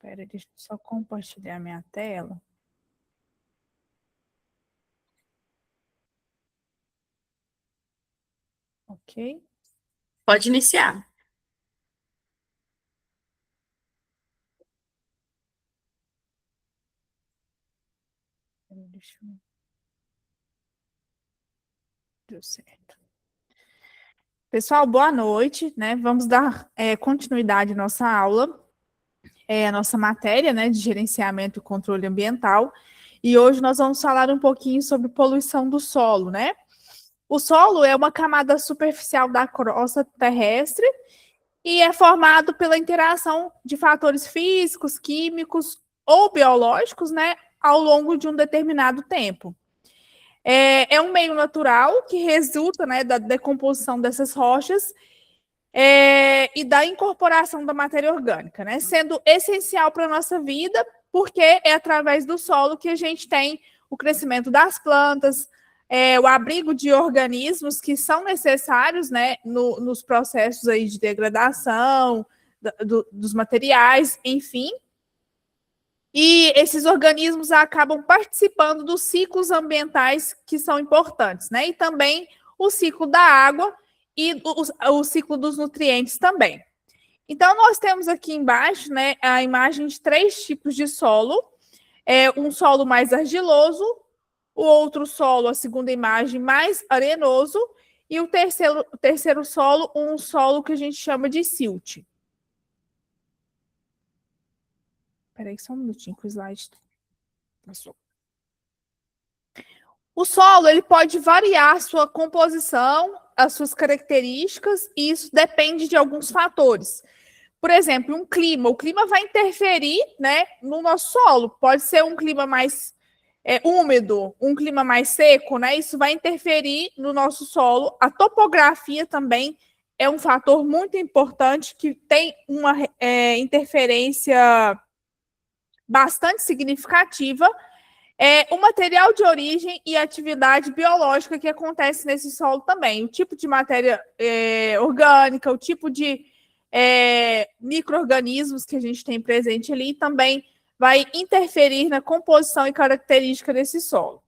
Espera, deixa eu só compartilhar minha tela. Ok? Pode iniciar. Deixa eu... Deu certo. Pessoal, boa noite, né? Vamos dar continuidade à nossa aula, a nossa matéria, né, de gerenciamento e controle ambiental. E hoje nós vamos falar um pouquinho sobre poluição do solo, né? O solo é uma camada superficial da crosta terrestre e é formado pela interação de fatores físicos, químicos ou biológicos, né, ao longo de um determinado tempo. É um meio natural que resulta, né, da decomposição dessas rochas e da incorporação da matéria orgânica, né, sendo essencial para a nossa vida, porque é através do solo que a gente tem o crescimento das plantas, o abrigo de organismos que são necessários, né, nos processos aí de degradação dos materiais, enfim. E esses organismos acabam participando dos ciclos ambientais que são importantes, né? E também o ciclo da água e o ciclo dos nutrientes também. Então, nós temos aqui embaixo, né, a imagem de 3 tipos de solo. Um solo mais argiloso, o outro solo, a segunda imagem, mais arenoso, e o terceiro solo, um solo que a gente chama de silt. Espera aí só um minutinho que o slide passou. O solo ele pode variar a sua composição, as suas características, e isso depende de alguns fatores. Por exemplo, o clima vai interferir, né, no nosso solo. Pode ser um clima mais úmido, um clima mais seco, né? Isso vai interferir no nosso solo. A topografia também é um fator muito importante que tem uma interferência bastante significativa. O material de origem e a atividade biológica que acontece nesse solo também. O tipo de matéria orgânica, o tipo de micro-organismos que a gente tem presente ali também vai interferir na composição e característica desse solo.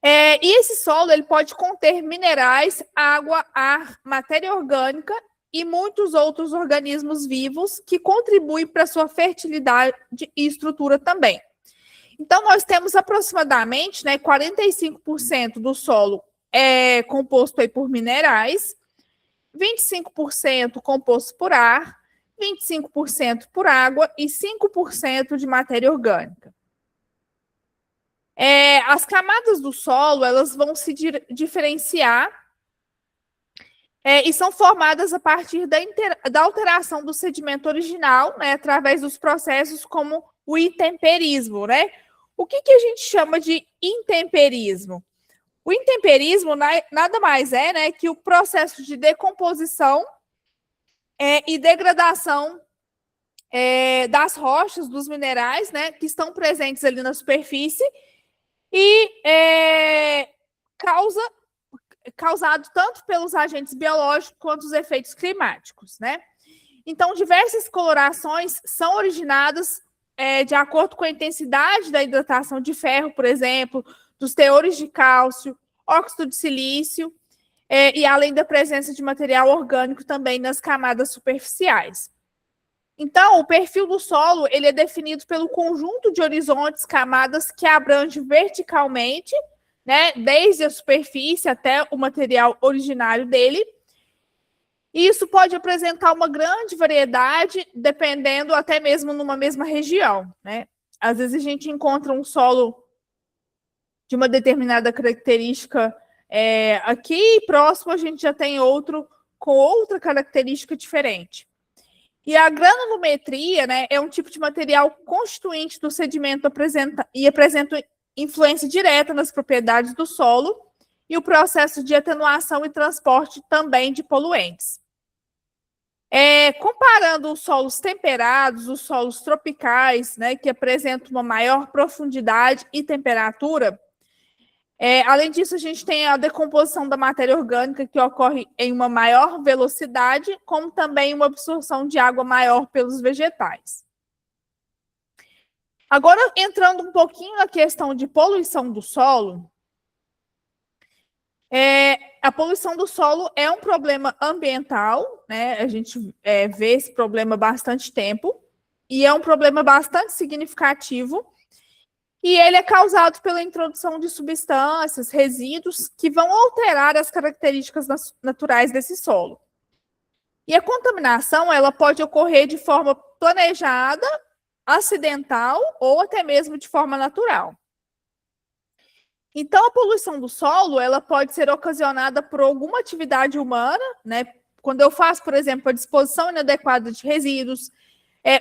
E esse solo ele pode conter minerais, água, ar, matéria orgânica e muitos outros organismos vivos que contribuem para a sua fertilidade e estrutura também. Então, nós temos aproximadamente, né, 45% do solo composto aí por minerais, 25% composto por ar, 25% por água e 5% de matéria orgânica. As camadas do solo elas vão se diferenciar e são formadas a partir da alteração do sedimento original, né, através dos processos como o intemperismo, né? O que a gente chama de intemperismo? O intemperismo nada mais é, né, que o processo de decomposição e degradação das rochas, dos minerais, né, que estão presentes ali na superfície e causado tanto pelos agentes biológicos quanto os efeitos climáticos, né? Então, diversas colorações são originadas de acordo com a intensidade da hidratação de ferro, por exemplo, dos teores de cálcio, óxido de silício, e além da presença de material orgânico também nas camadas superficiais. Então, o perfil do solo ele é definido pelo conjunto de horizontes, camadas que abrange verticalmente, né, desde a superfície até o material originário dele. E isso pode apresentar uma grande variedade, dependendo até mesmo numa mesma região, né? Às vezes a gente encontra um solo de uma determinada característica aqui, e próximo a gente já tem outro com outra característica diferente. E a granulometria, né, é um tipo de material constituinte do sedimento e apresenta influência direta nas propriedades do solo e o processo de atenuação e transporte também de poluentes. Comparando os solos temperados, os solos tropicais, né, que apresentam uma maior profundidade e temperatura, além disso, a gente tem a decomposição da matéria orgânica, que ocorre em uma maior velocidade, como também uma absorção de água maior pelos vegetais. Agora, entrando um pouquinho na questão de poluição do solo, a poluição do solo é um problema ambiental, né? A gente vê esse problema há bastante tempo, e é um problema bastante significativo, e ele é causado pela introdução de substâncias, resíduos, que vão alterar as características naturais desse solo. E a contaminação, ela pode ocorrer de forma planejada, acidental ou até mesmo de forma natural. Então, a poluição do solo, ela pode ser ocasionada por alguma atividade humana, né? Quando eu faço, por exemplo, a disposição inadequada de resíduos,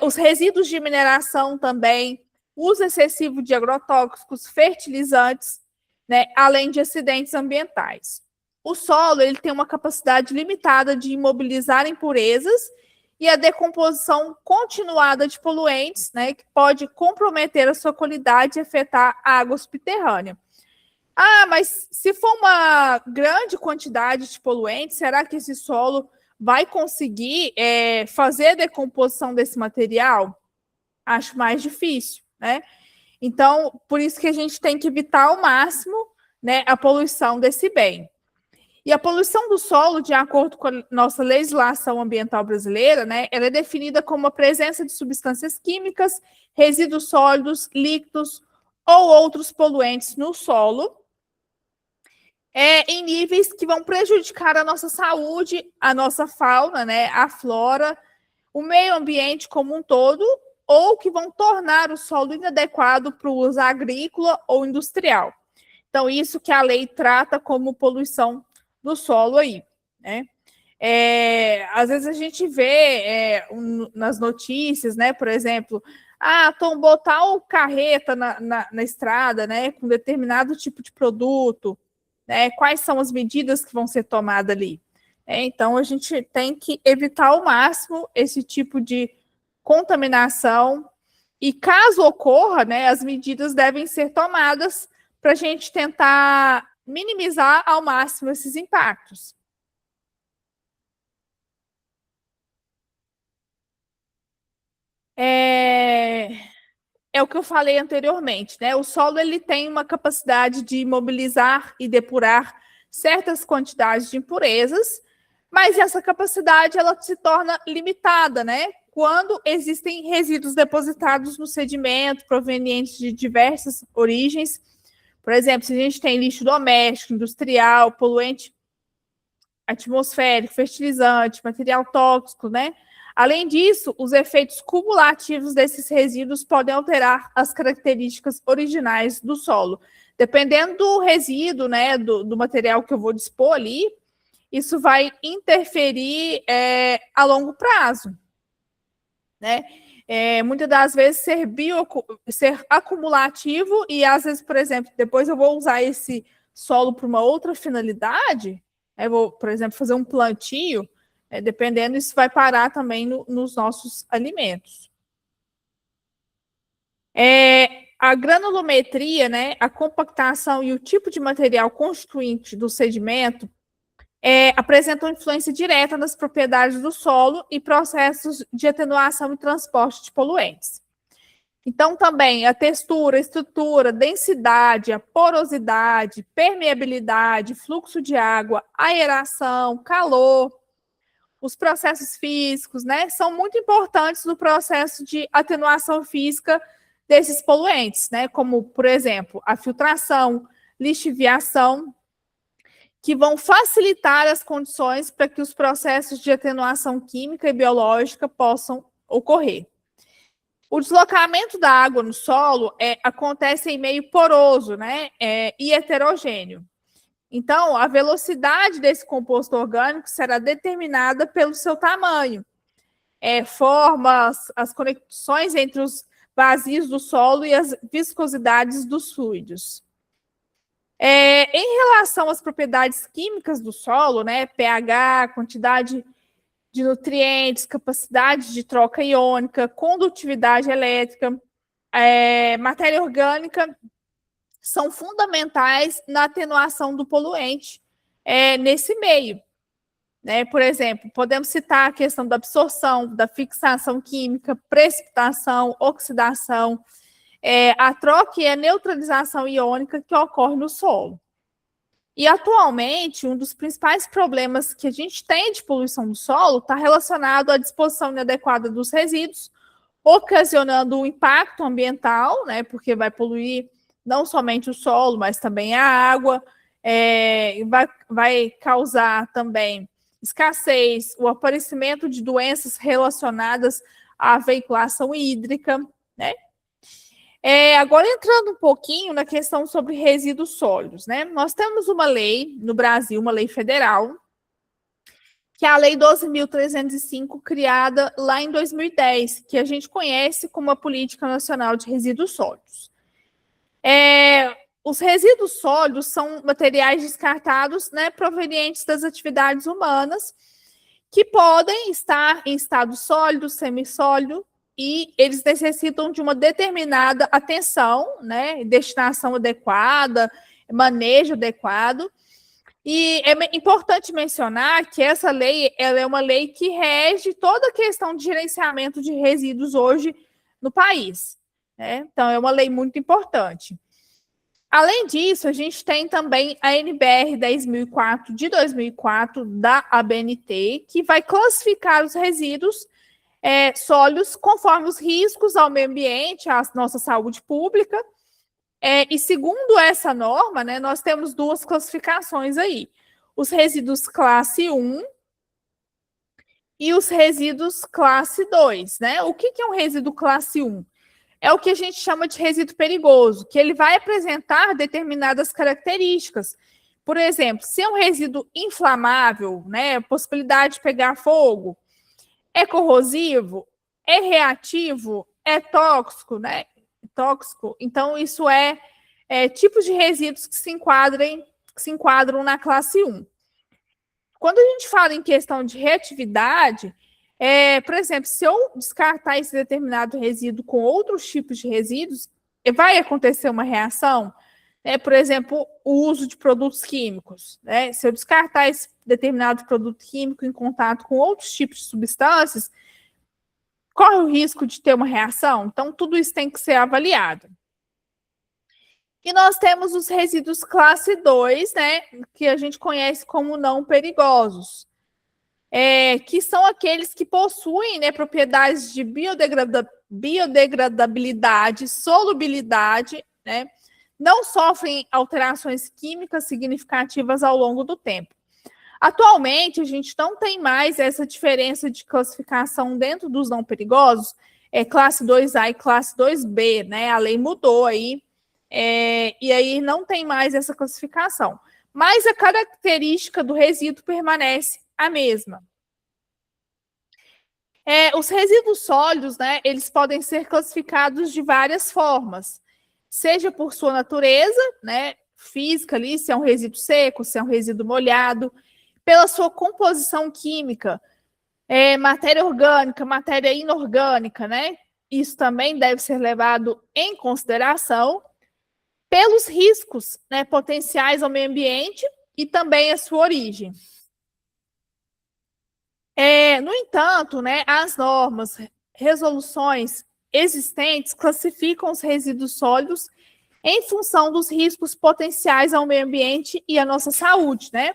os resíduos de mineração também, uso excessivo de agrotóxicos, fertilizantes, né? Além de acidentes ambientais. O solo, ele tem uma capacidade limitada de imobilizar impurezas e a decomposição continuada de poluentes, né? Que pode comprometer a sua qualidade e afetar a água subterrânea. Ah, mas se for uma grande quantidade de poluentes, será que esse solo vai conseguir fazer a decomposição desse material? Acho mais difícil, né? Então, por isso que a gente tem que evitar ao máximo, né, a poluição desse bem. E a poluição do solo, de acordo com a nossa legislação ambiental brasileira, né, ela é definida como a presença de substâncias químicas, resíduos sólidos, líquidos ou outros poluentes no solo, em níveis que vão prejudicar a nossa saúde, a nossa fauna, né, a flora, o meio ambiente como um todo, ou que vão tornar o solo inadequado para o uso agrícola ou industrial. Então, isso que a lei trata como poluição do solo aí, né? Às vezes a gente vê nas notícias, né, por exemplo, tombou tal carreta na estrada, né, com determinado tipo de produto, né, quais são as medidas que vão ser tomadas ali. Então, a gente tem que evitar ao máximo esse tipo de contaminação e, caso ocorra, né, as medidas devem ser tomadas para a gente tentar minimizar ao máximo esses impactos. É o que eu falei anteriormente, né? O solo ele tem uma capacidade de mobilizar e depurar certas quantidades de impurezas, mas essa capacidade ela se torna limitada, né? Quando existem resíduos depositados no sedimento provenientes de diversas origens. Por exemplo, se a gente tem lixo doméstico, industrial, poluente atmosférico, fertilizante, material tóxico, né? Além disso, os efeitos cumulativos desses resíduos podem alterar as características originais do solo. Dependendo do resíduo, né, do material que eu vou dispor ali, isso vai interferir a longo prazo, né? Muitas das vezes ser acumulativo e às vezes, por exemplo, depois eu vou usar esse solo para uma outra finalidade, vou, por exemplo, fazer um plantio, dependendo, isso vai parar também nos nossos alimentos. A granulometria, né, a compactação e o tipo de material constituinte do sedimento apresentam influência direta nas propriedades do solo e processos de atenuação e transporte de poluentes. Então, também a textura, a estrutura, densidade, a porosidade, permeabilidade, fluxo de água, aeração, calor, os processos físicos, né, são muito importantes no processo de atenuação física desses poluentes, né, como, por exemplo, a filtração, lixiviação, que vão facilitar as condições para que os processos de atenuação química e biológica possam ocorrer. O deslocamento da água no solo acontece em meio poroso, né, e heterogêneo. Então, a velocidade desse composto orgânico será determinada pelo seu tamanho, formas, as conexões entre os vazios do solo e as viscosidades dos fluidos. Em relação às propriedades químicas do solo, né, pH, quantidade de nutrientes, capacidade de troca iônica, condutividade elétrica, matéria orgânica, são fundamentais na atenuação do poluente nesse meio. Né? Por exemplo, podemos citar a questão da absorção, da fixação química, precipitação, oxidação, a troca e a neutralização iônica que ocorre no solo. E, atualmente, um dos principais problemas que a gente tem de poluição do solo está relacionado à disposição inadequada dos resíduos, ocasionando um impacto ambiental, né, porque vai poluir não somente o solo, mas também a água, vai causar também escassez, o aparecimento de doenças relacionadas à veiculação hídrica, né? Agora, entrando um pouquinho na questão sobre resíduos sólidos, né? Nós temos uma lei no Brasil, uma lei federal, que é a Lei 12.305, criada lá em 2010, que a gente conhece como a Política Nacional de Resíduos Sólidos. Os resíduos sólidos são materiais descartados, né, provenientes das atividades humanas, que podem estar em estado sólido, semissólido, e eles necessitam de uma determinada atenção, né, destinação adequada, manejo adequado. E é importante mencionar que essa lei, ela é uma lei que rege toda a questão de gerenciamento de resíduos hoje no país, né? Então, é uma lei muito importante. Além disso, a gente tem também a NBR 10.004 de 2004 da ABNT, que vai classificar os resíduos sólidos conforme os riscos ao meio ambiente, à nossa saúde pública. E segundo essa norma, né, nós temos duas classificações aí. Os resíduos classe 1 e os resíduos classe 2, né? O que é um resíduo classe 1? É o que a gente chama de resíduo perigoso, que ele vai apresentar determinadas características. Por exemplo, se é um resíduo inflamável, né, possibilidade de pegar fogo, é corrosivo, é reativo, é tóxico, né? Tóxico. Então, isso tipos de resíduos que se enquadram na classe 1. Quando a gente fala em questão de reatividade, por exemplo, se eu descartar esse determinado resíduo com outros tipos de resíduos, vai acontecer uma reação, né? Por exemplo, o uso de produtos químicos, né? Se eu descartar esse determinado produto químico em contato com outros tipos de substâncias, corre o risco de ter uma reação. Então, tudo isso tem que ser avaliado. E nós temos os resíduos classe 2, né, que a gente conhece como não perigosos, que são aqueles que possuem, né, propriedades de biodegradabilidade, solubilidade, né, não sofrem alterações químicas significativas ao longo do tempo. Atualmente, a gente não tem mais essa diferença de classificação dentro dos não perigosos, classe 2A e classe 2B, né? A lei mudou aí, e aí não tem mais essa classificação. Mas a característica do resíduo permanece a mesma. Os resíduos sólidos, né, eles podem ser classificados de várias formas, seja por sua natureza, né, física ali, se é um resíduo seco, se é um resíduo molhado, pela sua composição química, matéria orgânica, matéria inorgânica, né? Isso também deve ser levado em consideração, pelos riscos, né, potenciais ao meio ambiente e também a sua origem. No entanto, né, as normas, resoluções existentes classificam os resíduos sólidos em função dos riscos potenciais ao meio ambiente e à nossa saúde, né?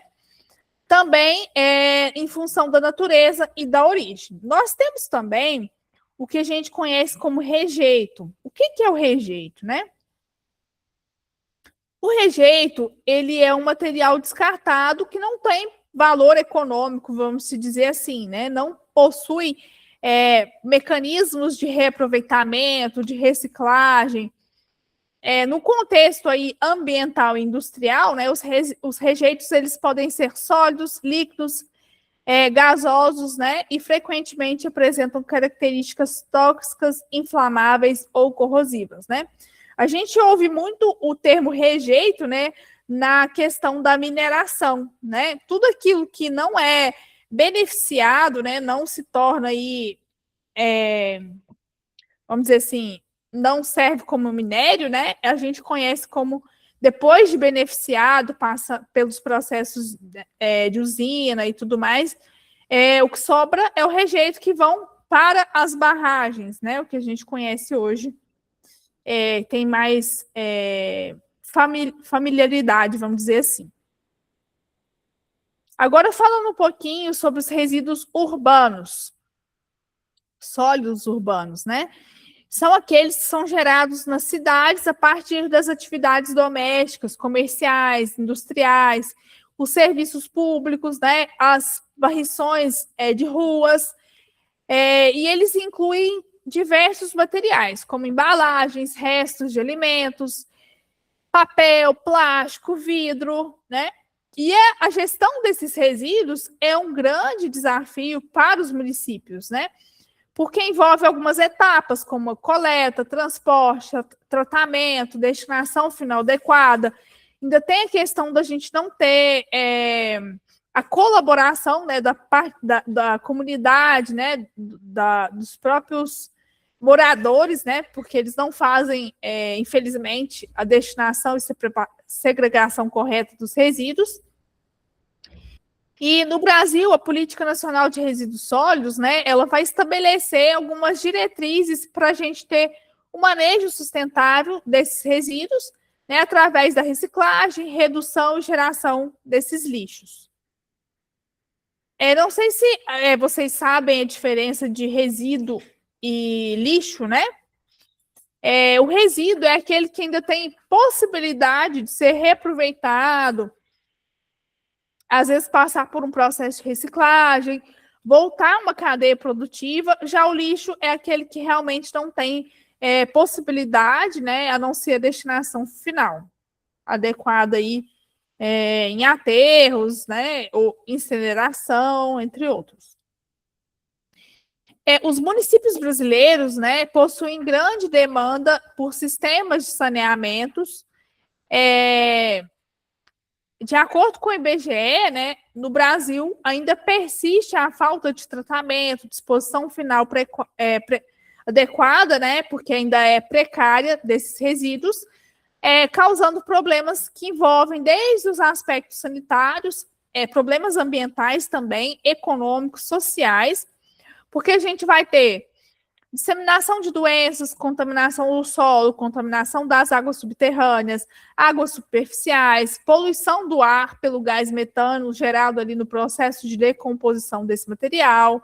Também em função da natureza e da origem. Nós temos também o que a gente conhece como rejeito. O que é o rejeito, né? O rejeito, ele é um material descartado que não tem valor econômico, vamos dizer assim, né? Não possui mecanismos de reaproveitamento, de reciclagem. No contexto aí ambiental e industrial, né, os rejeitos eles podem ser sólidos, líquidos, gasosos, né, e frequentemente apresentam características tóxicas, inflamáveis ou corrosivas, né. A gente ouve muito o termo rejeito, né, na questão da mineração, né, tudo aquilo que não é beneficiado, né, não se torna aí, vamos dizer assim, não serve como minério, né? A gente conhece como, depois de beneficiado, passa pelos processos de usina e tudo mais, o que sobra é o rejeito que vão para as barragens, né? O que a gente conhece hoje tem mais familiaridade, vamos dizer assim. Agora, falando um pouquinho sobre os resíduos urbanos, sólidos urbanos, né? São aqueles que são gerados nas cidades a partir das atividades domésticas, comerciais, industriais, os serviços públicos, né? As varrições de ruas, e eles incluem diversos materiais, como embalagens, restos de alimentos, papel, plástico, vidro, né? E a gestão desses resíduos é um grande desafio para os municípios, né? Porque envolve algumas etapas, como a coleta, transporte, tratamento, destinação final adequada. Ainda tem a questão da gente não ter a colaboração, né, da comunidade, né, dos próprios moradores, né, porque eles não fazem, infelizmente, a destinação e segregação correta dos resíduos. E no Brasil, a Política Nacional de Resíduos Sólidos, né, ela vai estabelecer algumas diretrizes para a gente ter um manejo sustentável desses resíduos, né, através da reciclagem, redução e geração desses lixos. Não sei se vocês sabem a diferença de resíduo e lixo, né? O resíduo é aquele que ainda tem possibilidade de ser reaproveitado, às vezes passar por um processo de reciclagem, voltar a uma cadeia produtiva. Já o lixo é aquele que realmente não tem possibilidade, né, a não ser a destinação final adequada aí, em aterros, né, ou incineração, entre outros. Os municípios brasileiros, né, possuem grande demanda por sistemas de saneamentos. De acordo com o IBGE, né, no Brasil ainda persiste a falta de tratamento, disposição final adequada, né, porque ainda é precária desses resíduos, causando problemas que envolvem desde os aspectos sanitários, problemas ambientais também, econômicos, sociais, porque a gente vai ter disseminação de doenças, contaminação do solo, contaminação das águas subterrâneas, águas superficiais, poluição do ar pelo gás metano gerado ali no processo de decomposição desse material,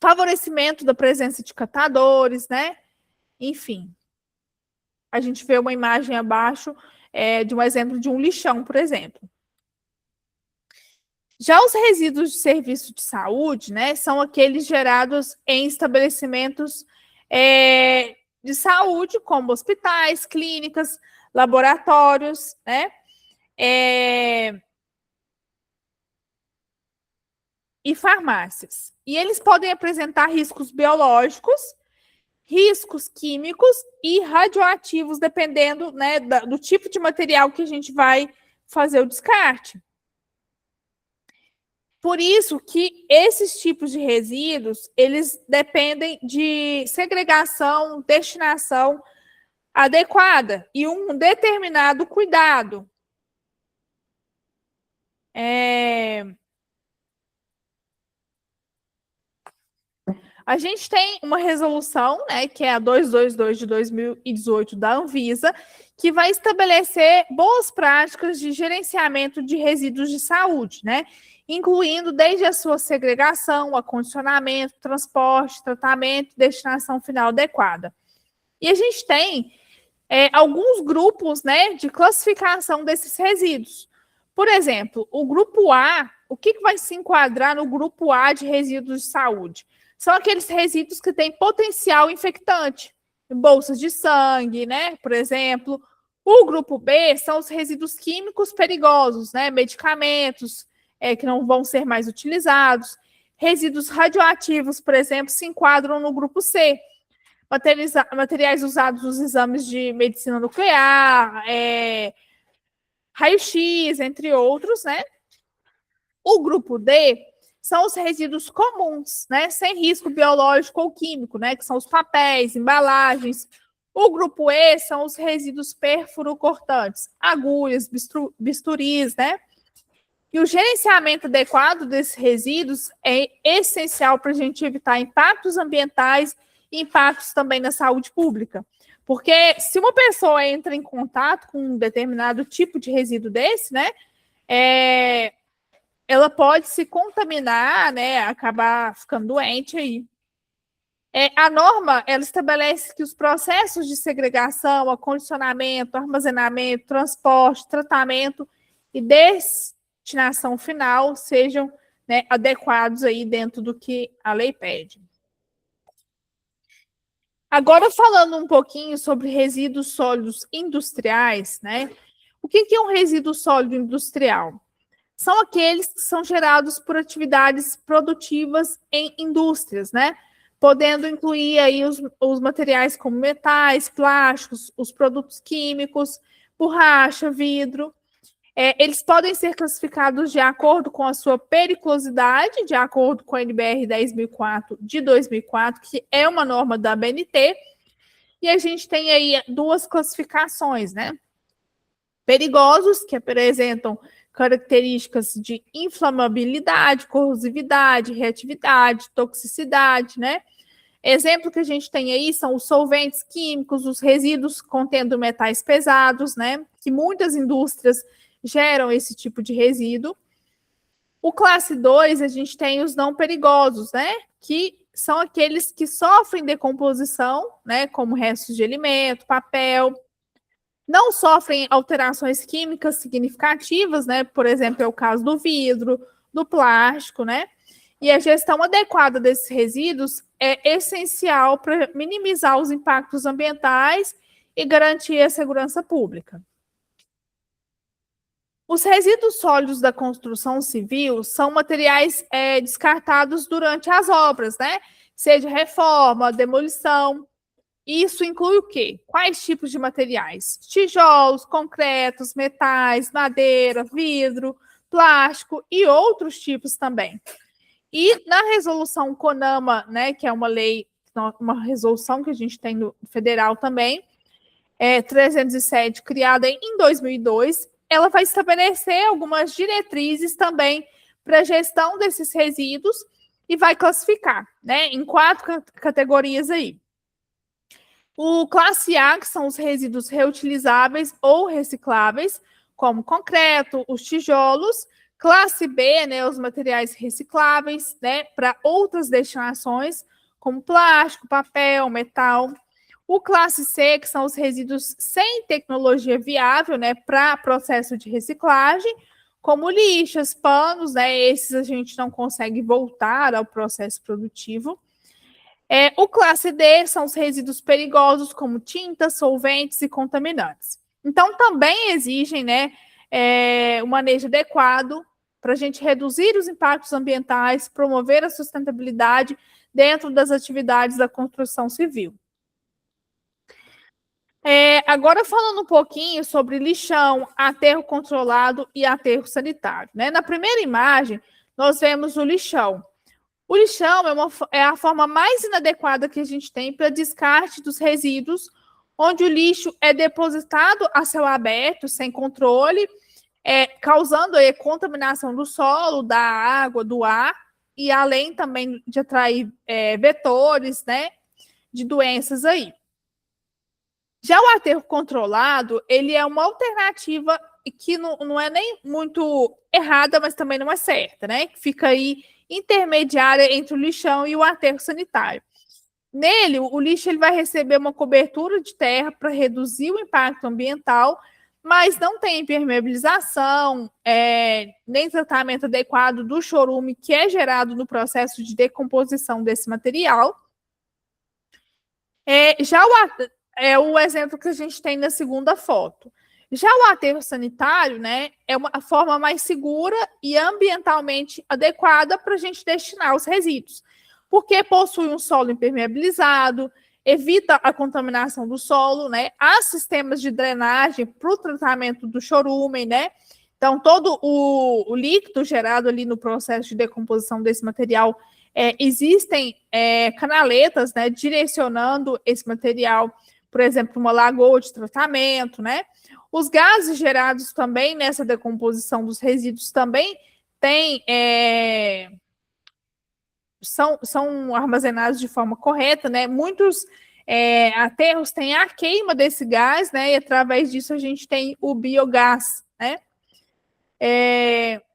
favorecimento da presença de catadores, né? Enfim, a gente vê uma imagem abaixo de um exemplo de um lixão, por exemplo. Já os resíduos de serviço de saúde, né, são aqueles gerados em estabelecimentos de saúde, como hospitais, clínicas, laboratórios, né, e farmácias. E eles podem apresentar riscos biológicos, riscos químicos e radioativos, dependendo, né, do tipo de material que a gente vai fazer o descarte. Por isso que esses tipos de resíduos, eles dependem de segregação, destinação adequada e um determinado cuidado. A gente tem uma resolução, né, que é a 222 de 2018 da Anvisa, que vai estabelecer boas práticas de gerenciamento de resíduos de saúde, né, incluindo desde a sua segregação, acondicionamento, transporte, tratamento e destinação final adequada. E a gente tem alguns grupos, né, de classificação desses resíduos. Por exemplo, o grupo A, o que vai se enquadrar no grupo A de resíduos de saúde? São aqueles resíduos que têm potencial infectante, bolsas de sangue, né, por exemplo. O grupo B são os resíduos químicos perigosos, né, medicamentos que não vão ser mais utilizados. Resíduos radioativos, por exemplo, se enquadram no grupo C. Materiais usados nos exames de medicina nuclear, raio-x, entre outros, né? O grupo D são os resíduos comuns, né, sem risco biológico ou químico, né, que são os papéis, embalagens. O grupo E são os resíduos perfuro-cortantes, agulhas, bisturis, né? E o gerenciamento adequado desses resíduos é essencial para a gente evitar impactos ambientais impactos também na saúde pública. Porque se uma pessoa entra em contato com um determinado tipo de resíduo desse, né, ela pode se contaminar, né, acabar ficando doente aí. A norma, ela estabelece que os processos de segregação, acondicionamento, armazenamento, transporte, tratamento e destinação final sejam, né, adequados aí dentro do que a lei pede. Agora, falando um pouquinho sobre resíduos sólidos industriais, né? O que é um resíduo sólido industrial? São aqueles que são gerados por atividades produtivas em indústrias, né? Podendo incluir aí os materiais como metais, plásticos, os produtos químicos, borracha, vidro. Eles podem ser classificados de acordo com a sua periculosidade, de acordo com a NBR 10.004 de 2004, que é uma norma da ABNT, e a gente tem aí duas classificações, né? Perigosos, que apresentam características de inflamabilidade, corrosividade, reatividade, toxicidade, né? Exemplo que a gente tem aí são os solventes químicos, os resíduos contendo metais pesados, né? Que muitas indústrias geram esse tipo de resíduo. O classe 2, a gente tem os não perigosos, né? Que são aqueles que sofrem decomposição, né? Como restos de alimento, papel, não sofrem alterações químicas significativas, né? Por exemplo, é o caso do vidro, do plástico, né? E a gestão adequada desses resíduos é essencial para minimizar os impactos ambientais e garantir a segurança pública. Os resíduos sólidos da construção civil são materiais descartados durante as obras, né? Seja reforma, demolição. Isso inclui o quê? Quais tipos de materiais? Tijolos, concretos, metais, madeira, vidro, plástico e outros tipos também. E na resolução CONAMA, né, que é uma lei, uma resolução que a gente tem no federal também, 307, criada em 2002, ela vai estabelecer algumas diretrizes também para a gestão desses resíduos e vai classificar, né, em 4 categorias aí. O classe A, que são os resíduos reutilizáveis ou recicláveis, como concreto, os tijolos. Classe B, né, os materiais recicláveis, né, para outras destinações, como plástico, papel, metal. O classe C, que são os resíduos sem tecnologia viável, né, para processo de reciclagem, como lixas, panos, né, esses a gente não consegue voltar ao processo produtivo. O classe D são os resíduos perigosos, como tintas, solventes e contaminantes. Então, também exigem, né, um manejo adequado para a gente reduzir os impactos ambientais, promover a sustentabilidade dentro das atividades da construção civil. Agora, falando um pouquinho sobre lixão, aterro controlado e aterro sanitário, né? Na primeira imagem, nós vemos o lixão. O lixão é a forma mais inadequada que a gente tem para descarte dos resíduos, onde o lixo é depositado a céu aberto, sem controle, causando a contaminação do solo, da água, do ar, e além também de atrair vetores, né, de doenças aí. Já o aterro controlado, ele é uma alternativa que não é nem muito errada, mas também não é certa, né? Que fica aí intermediária entre o lixão e o aterro sanitário. Nele, o lixo ele vai receber uma cobertura de terra para reduzir o impacto ambiental, mas não tem impermeabilização, nem tratamento adequado do chorume que é gerado no processo de decomposição desse material. Já o exemplo que a gente tem na segunda foto. Já o aterro sanitário, né, é uma forma mais segura e ambientalmente adequada para a gente destinar os resíduos, porque possui um solo impermeabilizado, evita a contaminação do solo, né, há sistemas de drenagem para o tratamento do chorume, né, então todo o líquido gerado ali no processo de decomposição desse material, existem canaletas, né, direcionando esse material, por exemplo, uma lagoa de tratamento, né? Os gases gerados também nessa decomposição dos resíduos também têm são armazenados de forma correta, né? Muitos aterros têm a queima desse gás, né? E através disso a gente tem o biogás, né?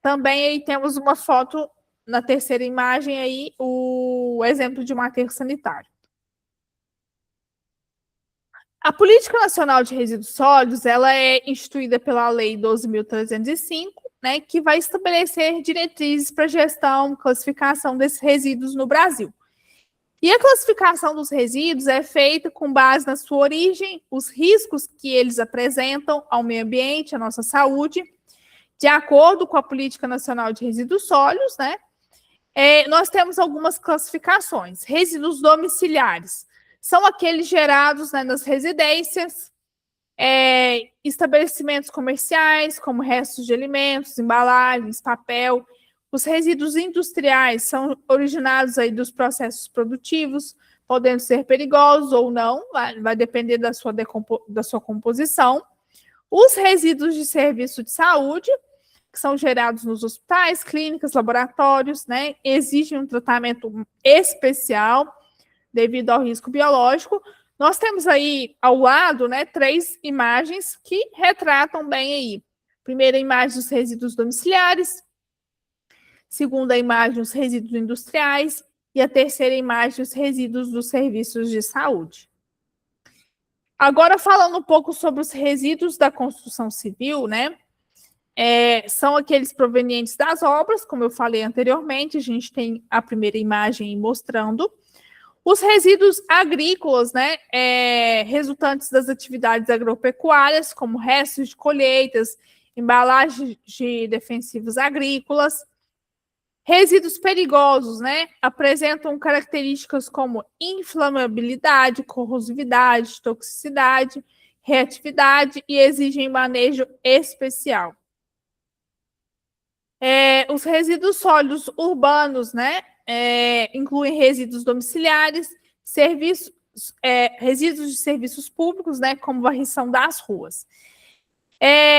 Também aí temos uma foto na terceira imagem aí, o exemplo de um aterro sanitário. A Política Nacional de Resíduos Sólidos, ela é instituída pela Lei 12.305, né, que vai estabelecer diretrizes para gestão, classificação desses resíduos no Brasil. E a classificação dos resíduos é feita com base na sua origem, os riscos que eles apresentam ao meio ambiente, à nossa saúde, de acordo com a Política Nacional de Resíduos Sólidos, né? Nós temos algumas classificações. Resíduos domiciliares são aqueles gerados, né, nas residências, estabelecimentos comerciais, como restos de alimentos, embalagens, papel. Os resíduos industriais são originados aí dos processos produtivos, podendo ser perigosos ou não, vai depender da sua composição. Os resíduos de serviço de saúde, que são gerados nos hospitais, clínicas, laboratórios, né, exigem um tratamento especial devido ao risco biológico. Nós temos aí ao lado, né, 3 imagens que retratam bem aí. Primeira imagem, os resíduos domiciliares. Segunda imagem, os resíduos industriais. E a terceira imagem, os resíduos dos serviços de saúde. Agora, falando um pouco sobre os resíduos da construção civil, né? São aqueles provenientes das obras, como eu falei anteriormente, a gente tem a primeira imagem mostrando. Os resíduos agrícolas, né, resultantes das atividades agropecuárias, como restos de colheitas, embalagens de defensivos agrícolas. Resíduos perigosos, né, apresentam características como inflamabilidade, corrosividade, toxicidade, reatividade e exigem manejo especial. Os resíduos sólidos urbanos, né, incluem resíduos domiciliares, resíduos de serviços públicos, né, como varrição das ruas.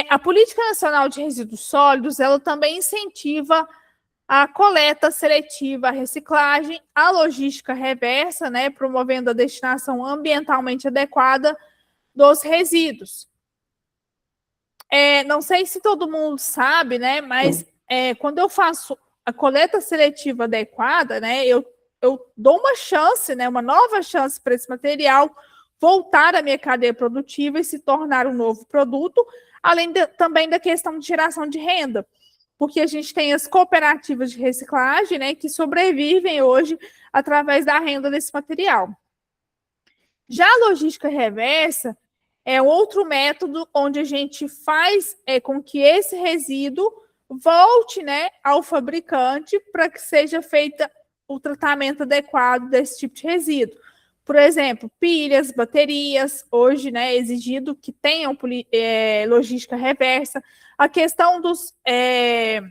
A Política Nacional de Resíduos Sólidos, ela também incentiva a coleta seletiva, a reciclagem, a logística reversa, né, promovendo a destinação ambientalmente adequada dos resíduos. Não sei se todo mundo sabe, né, mas quando eu faço a coleta seletiva adequada, né, eu dou uma chance, né, uma nova chance para esse material voltar à minha cadeia produtiva e se tornar um novo produto, além também da questão de geração de renda, porque a gente tem as cooperativas de reciclagem, né, que sobrevivem hoje através da renda desse material. Já a logística reversa é outro método onde a gente faz com que esse resíduo volte, né, ao fabricante para que seja feita o tratamento adequado desse tipo de resíduo. Por exemplo, pilhas, baterias, hoje, né, é exigido que tenham logística reversa. A questão dos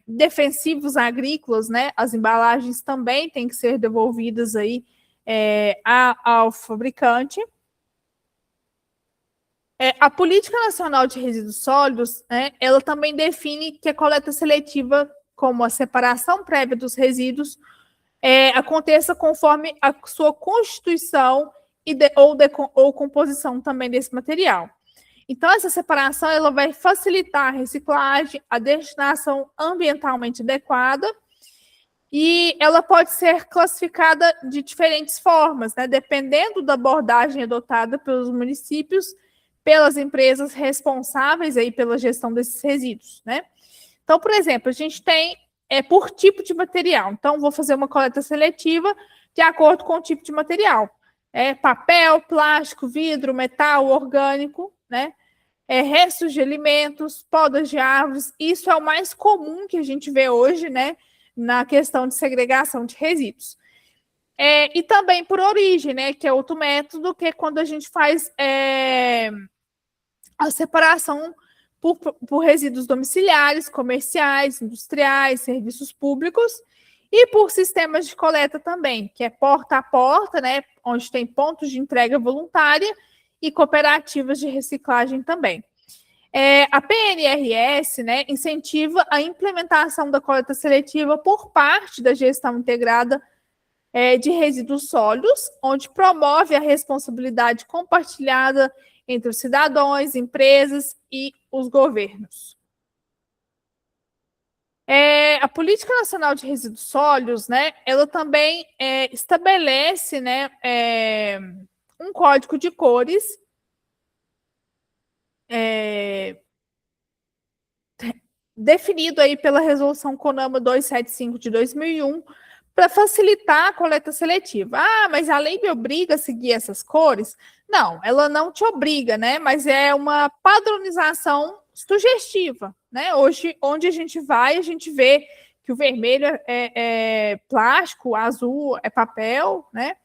defensivos agrícolas, né, as embalagens também têm que ser devolvidas aí ao fabricante. A Política Nacional de Resíduos Sólidos, né, ela também define que a coleta seletiva, como a separação prévia dos resíduos, aconteça conforme a sua constituição ou composição também desse material. Então, essa separação ela vai facilitar a reciclagem, a destinação ambientalmente adequada, e ela pode ser classificada de diferentes formas, né, dependendo da abordagem adotada pelos municípios, pelas empresas responsáveis aí pela gestão desses resíduos, né? Então, por exemplo, a gente tem por tipo de material. Então, vou fazer uma coleta seletiva de acordo com o tipo de material. Papel, plástico, vidro, metal, orgânico, né? Restos de alimentos, podas de árvores. Isso é o mais comum que a gente vê hoje, né? Na questão de segregação de resíduos. E também por origem, né? Que é outro método, que é quando a gente faz a separação por resíduos domiciliares, comerciais, industriais, serviços públicos, e por sistemas de coleta também, que é porta a porta, né, onde tem pontos de entrega voluntária e cooperativas de reciclagem também. A PNRS, né, incentiva a implementação da coleta seletiva por parte da gestão integrada de resíduos sólidos, onde promove a responsabilidade compartilhada entre os cidadãos, empresas e os governos. A Política Nacional de Resíduos Sólidos, né, ela também estabelece, né, um código de cores definido aí pela Resolução CONAMA 275 de 2001 para facilitar a coleta seletiva. Ah, mas a lei me obriga a seguir essas cores? Não, ela não te obriga, né? Mas é uma padronização sugestiva, né? Hoje, onde a gente vai, a gente vê que o vermelho é plástico, o azul é papel, né?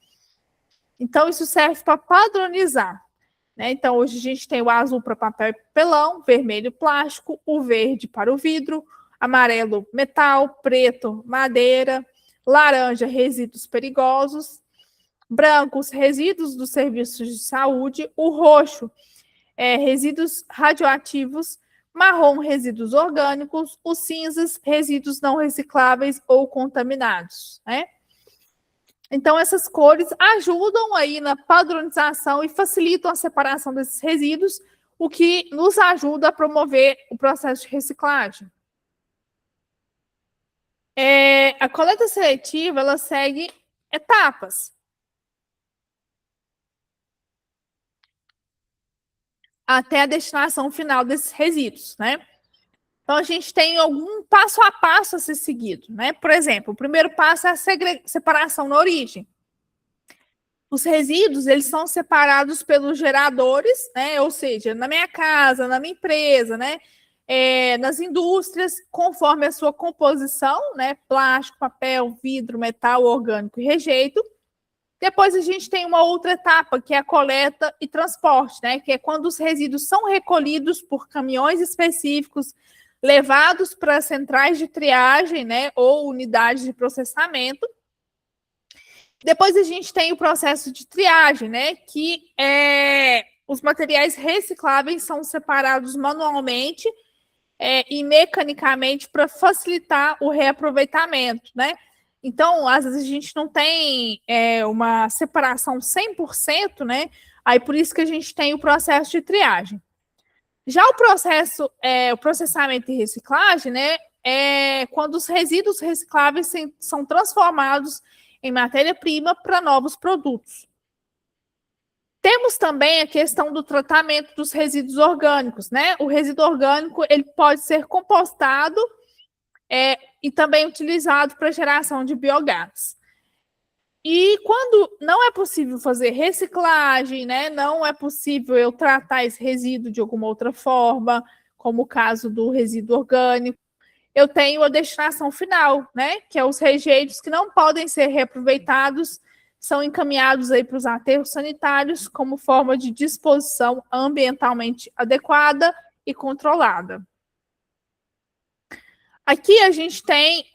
Então, isso serve para padronizar. Né? Então, hoje a gente tem o azul para papel e papelão, vermelho plástico, o verde para o vidro, amarelo metal, preto madeira, laranja resíduos perigosos, brancos resíduos dos serviços de saúde, o roxo resíduos radioativos, marrom resíduos orgânicos, os cinzas resíduos não recicláveis ou contaminados, né? Então, essas cores ajudam aí na padronização e facilitam a separação desses resíduos, o que nos ajuda a promover o processo de reciclagem. A coleta seletiva, ela segue etapas. Até a destinação final desses resíduos, né? Então, a gente tem algum passo a passo a ser seguido, né? Por exemplo, o primeiro passo é a separação na origem. Os resíduos, eles são separados pelos geradores, né? Ou seja, na minha casa, na minha empresa, né? Nas indústrias, conforme a sua composição, né? Plástico, papel, vidro, metal, orgânico e rejeito. Depois a gente tem uma outra etapa, que é a coleta e transporte, né? Que é quando os resíduos são recolhidos por caminhões específicos, levados para centrais de triagem, né? Ou unidades de processamento. Depois a gente tem o processo de triagem, né? Que os materiais recicláveis são separados manualmente e mecanicamente para facilitar o reaproveitamento, né? Então, às vezes a gente não tem uma separação 100%, né? Aí por isso que a gente tem o processo de triagem. Já o processamento e reciclagem, né? É quando os resíduos recicláveis são transformados em matéria-prima para novos produtos. Temos também a questão do tratamento dos resíduos orgânicos, né? O resíduo orgânico ele pode ser compostado e também utilizado para geração de biogás. E quando não é possível fazer reciclagem, né? Não é possível eu tratar esse resíduo de alguma outra forma, como o caso do resíduo orgânico, eu tenho a destinação final, né? Que é os rejeitos que não podem ser reaproveitados, são encaminhados aí para os aterros sanitários como forma de disposição ambientalmente adequada e controlada. Aqui a gente tem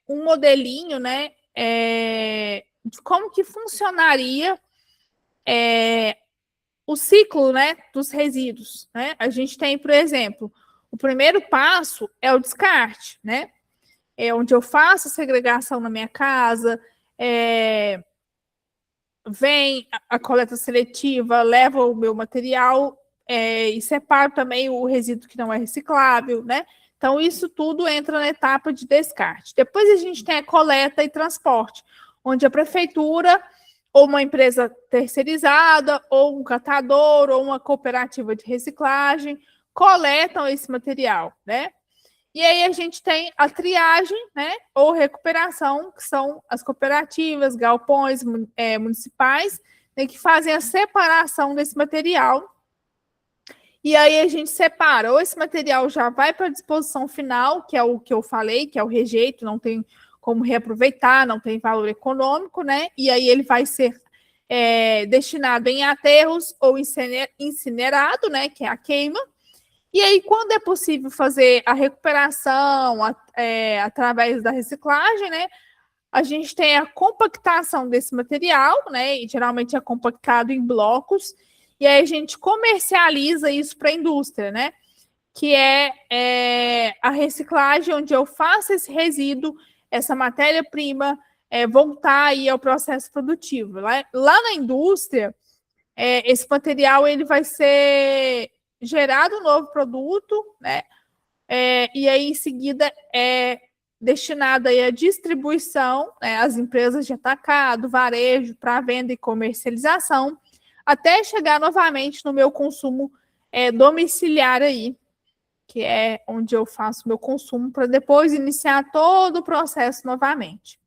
um modelinho, né? De como que funcionaria o ciclo, né, dos resíduos, né? A gente tem, por exemplo, o primeiro passo é o descarte, né? É onde eu faço a segregação na minha casa, vem a coleta seletiva, leva o meu material e separo também o resíduo que não é reciclável, né? Então, isso tudo entra na etapa de descarte. Depois a gente tem a coleta e transporte, onde a prefeitura ou uma empresa terceirizada, ou um catador, ou uma cooperativa de reciclagem coletam esse material, né? E aí a gente tem a triagem, né, ou recuperação, que são as cooperativas, galpões municipais, né, que fazem a separação desse material. E aí a gente separa, ou esse material já vai para a disposição final, que é o que eu falei, que é o rejeito, não tem como reaproveitar, não tem valor econômico, né? E aí ele vai ser destinado em aterros ou incinerado, né, que é a queima. E aí, quando é possível fazer a recuperação através da reciclagem, né, a gente tem a compactação desse material, né, e geralmente é compactado em blocos, e aí a gente comercializa isso para a indústria, né, que é a reciclagem, onde eu faço esse resíduo, essa matéria-prima, voltar aí ao processo produtivo. Lá na indústria, esse material ele vai ser gerado um novo produto, né? E aí em seguida é destinado aí à distribuição, né, às empresas de atacado, varejo, para venda e comercialização, até chegar novamente no meu consumo domiciliar aí, que é onde eu faço meu consumo para depois iniciar todo o processo novamente.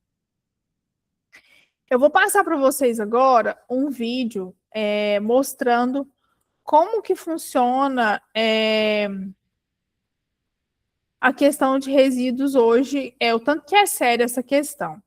Eu vou passar para vocês agora um vídeo mostrando como que funciona a questão de resíduos hoje, o tanto que é séria essa questão.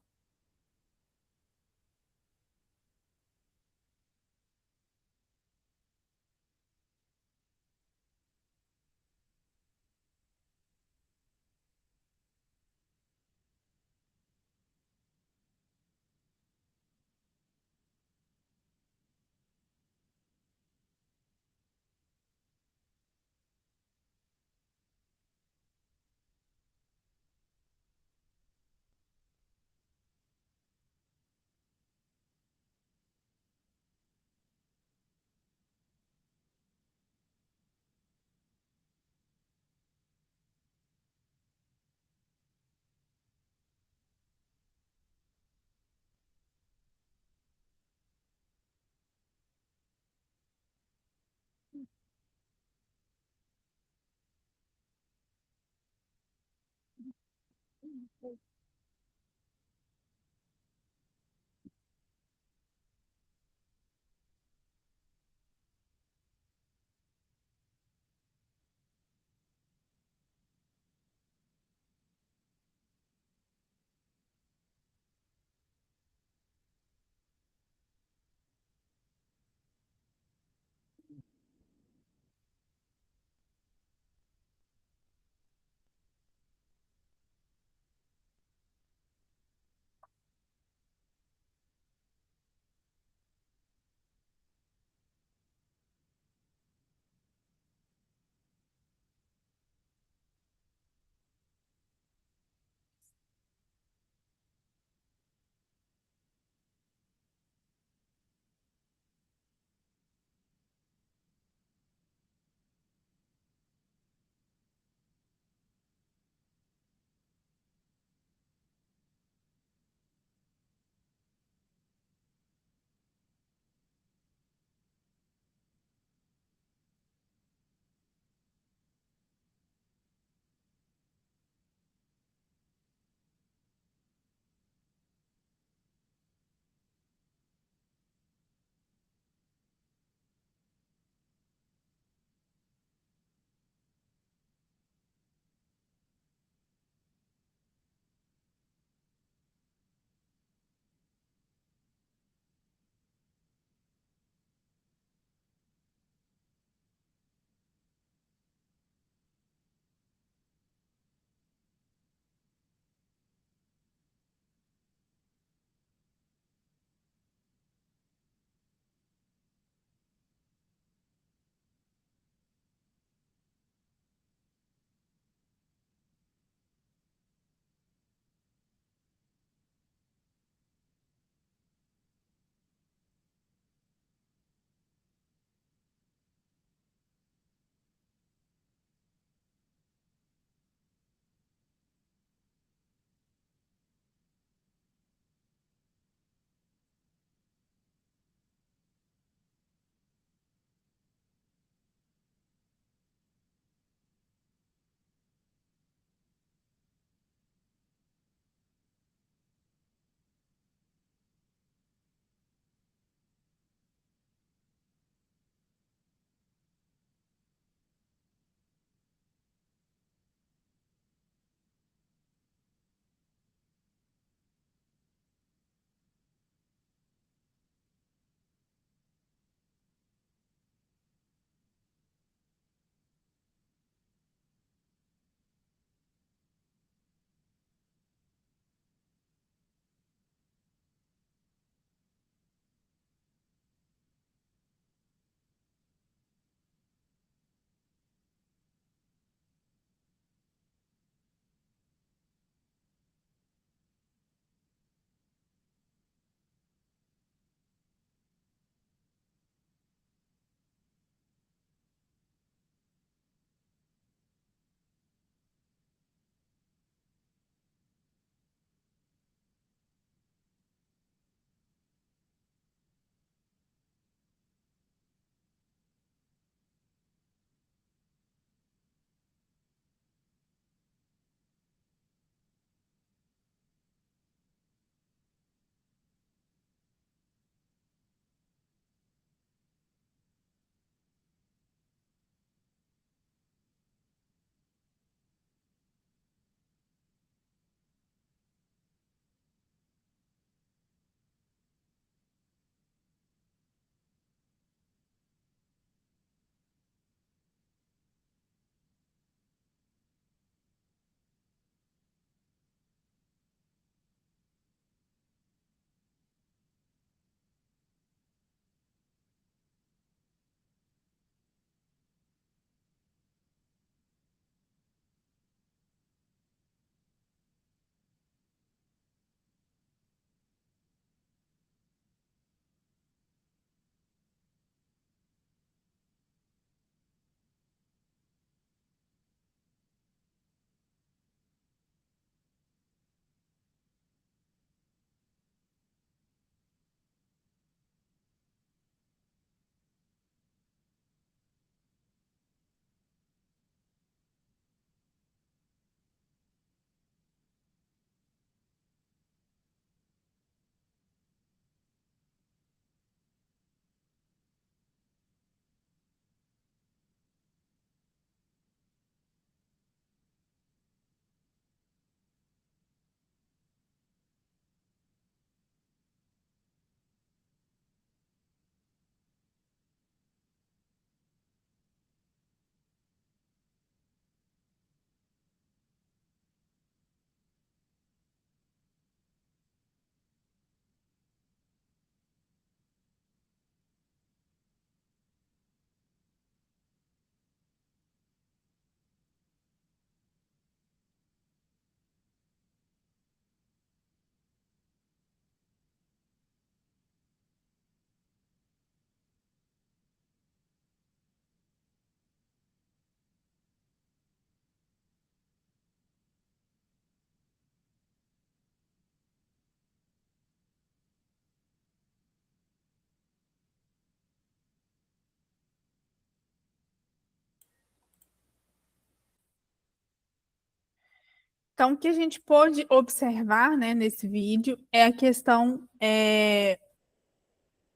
Então, o que a gente pôde observar, né, nesse vídeo é a questão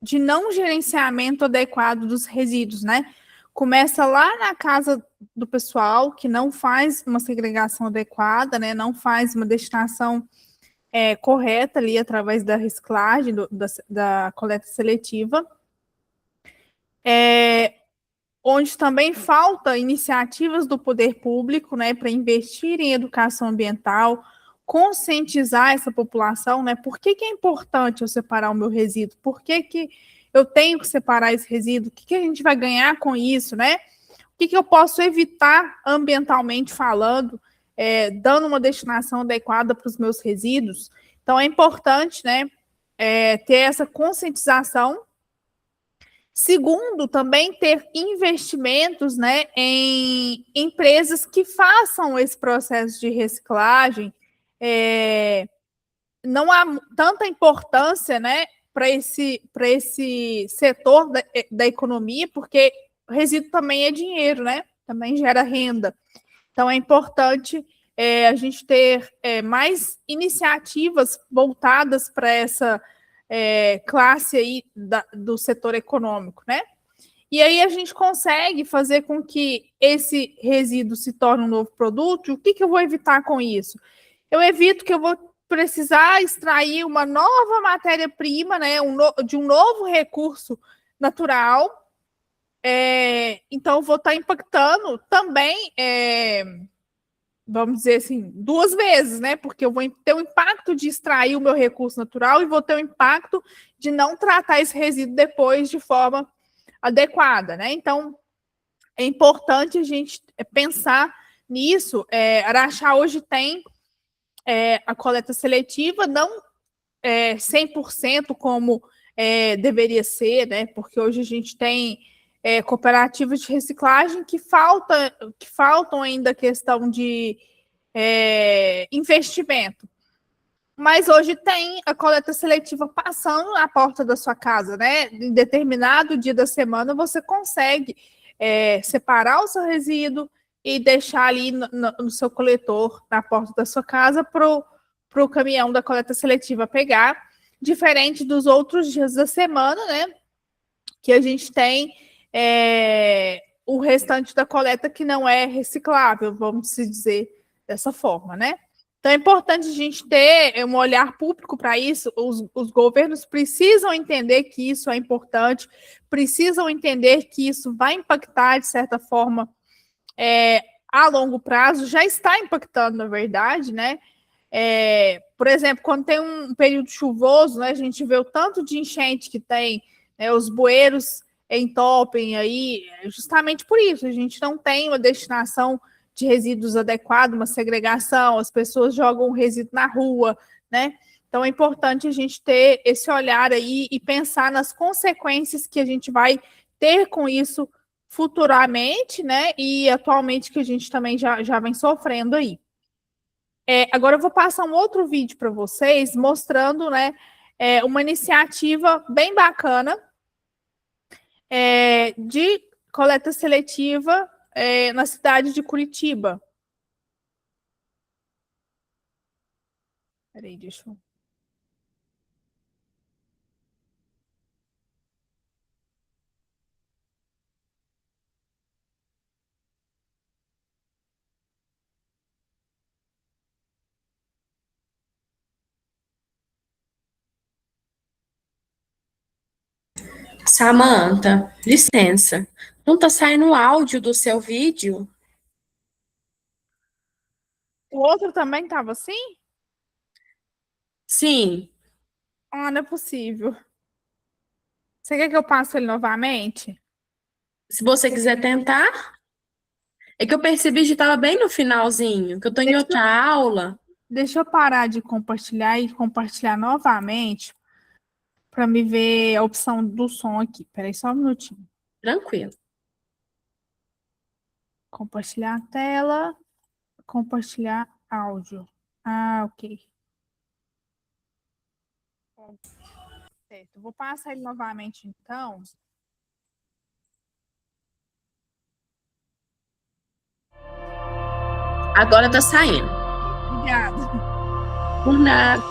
de não gerenciamento adequado dos resíduos, né? Começa lá na casa do pessoal que não faz uma segregação adequada, né? Não faz uma destinação correta ali através da reciclagem, da coleta seletiva. Onde também falta iniciativas do poder público, né, para investir em educação ambiental, conscientizar essa população, né? Por que é importante eu separar o meu resíduo? Por que eu tenho que separar esse resíduo? O que a gente vai ganhar com isso, né? O que eu posso evitar ambientalmente falando, dando uma destinação adequada para os meus resíduos? Então é importante, né, ter essa conscientização. Segundo, também ter investimentos, né, em empresas que façam esse processo de reciclagem. Não há tanta importância, né, para esse setor da economia, porque o resíduo também é dinheiro, né? Também gera renda. Então é importante a gente ter mais iniciativas voltadas para essa classe aí do setor econômico, né? E aí a gente consegue fazer com que esse resíduo se torne um novo produto. O que eu vou evitar com isso? Eu evito que eu vou precisar extrair uma nova matéria-prima, né, de um novo recurso natural. Então, eu vou estar impactando também, vamos dizer assim, duas vezes, né? Porque eu vou ter o impacto de extrair o meu recurso natural e vou ter o impacto de não tratar esse resíduo depois de forma adequada, né? Então, é importante a gente pensar nisso. Araxá hoje tem a coleta seletiva, não 100% como deveria ser, né? Porque hoje a gente tem cooperativas de reciclagem que faltam ainda a questão de investimento. Mas hoje tem a coleta seletiva passando na porta da sua casa, né? Em determinado dia da semana você consegue separar o seu resíduo e deixar ali no seu coletor, na porta da sua casa, para o caminhão da coleta seletiva pegar, diferente dos outros dias da semana, né? Que a gente tem o restante da coleta que não é reciclável, vamos dizer dessa forma, né? Então é importante a gente ter um olhar público para isso. Os governos precisam entender que isso é importante, precisam entender que isso vai impactar, de certa forma, a longo prazo, já está impactando, na verdade, né? Por exemplo, quando tem um período chuvoso, né, a gente vê o tanto de enchente que tem, né, os bueiros entopem aí, justamente por isso, a gente não tem uma destinação de resíduos adequada, uma segregação, as pessoas jogam o resíduo na rua, né? Então é importante a gente ter esse olhar aí e pensar nas consequências que a gente vai ter com isso futuramente, né? E atualmente que a gente também já vem sofrendo aí. Agora eu vou passar um outro vídeo para vocês mostrando, né, uma iniciativa bem bacana de coleta seletiva na cidade de Curitiba. Peraí, deixa eu... Samantha, licença. Não tá saindo o áudio do seu vídeo? O outro também estava assim? Sim. Ah, não é possível. Você quer que eu passe ele novamente? Se você quiser tentar. É que eu percebi que estava bem no finalzinho, que eu tô em Deixa, outra aula. deixa eu parar de compartilhar e compartilhar novamente para me ver a opção do som aqui. Peraí, só um minutinho. Tranquilo. Compartilhar a tela, compartilhar áudio. Ah, ok. Certo. Vou passar ele novamente, então. Agora tá saindo. Obrigada. Por nada.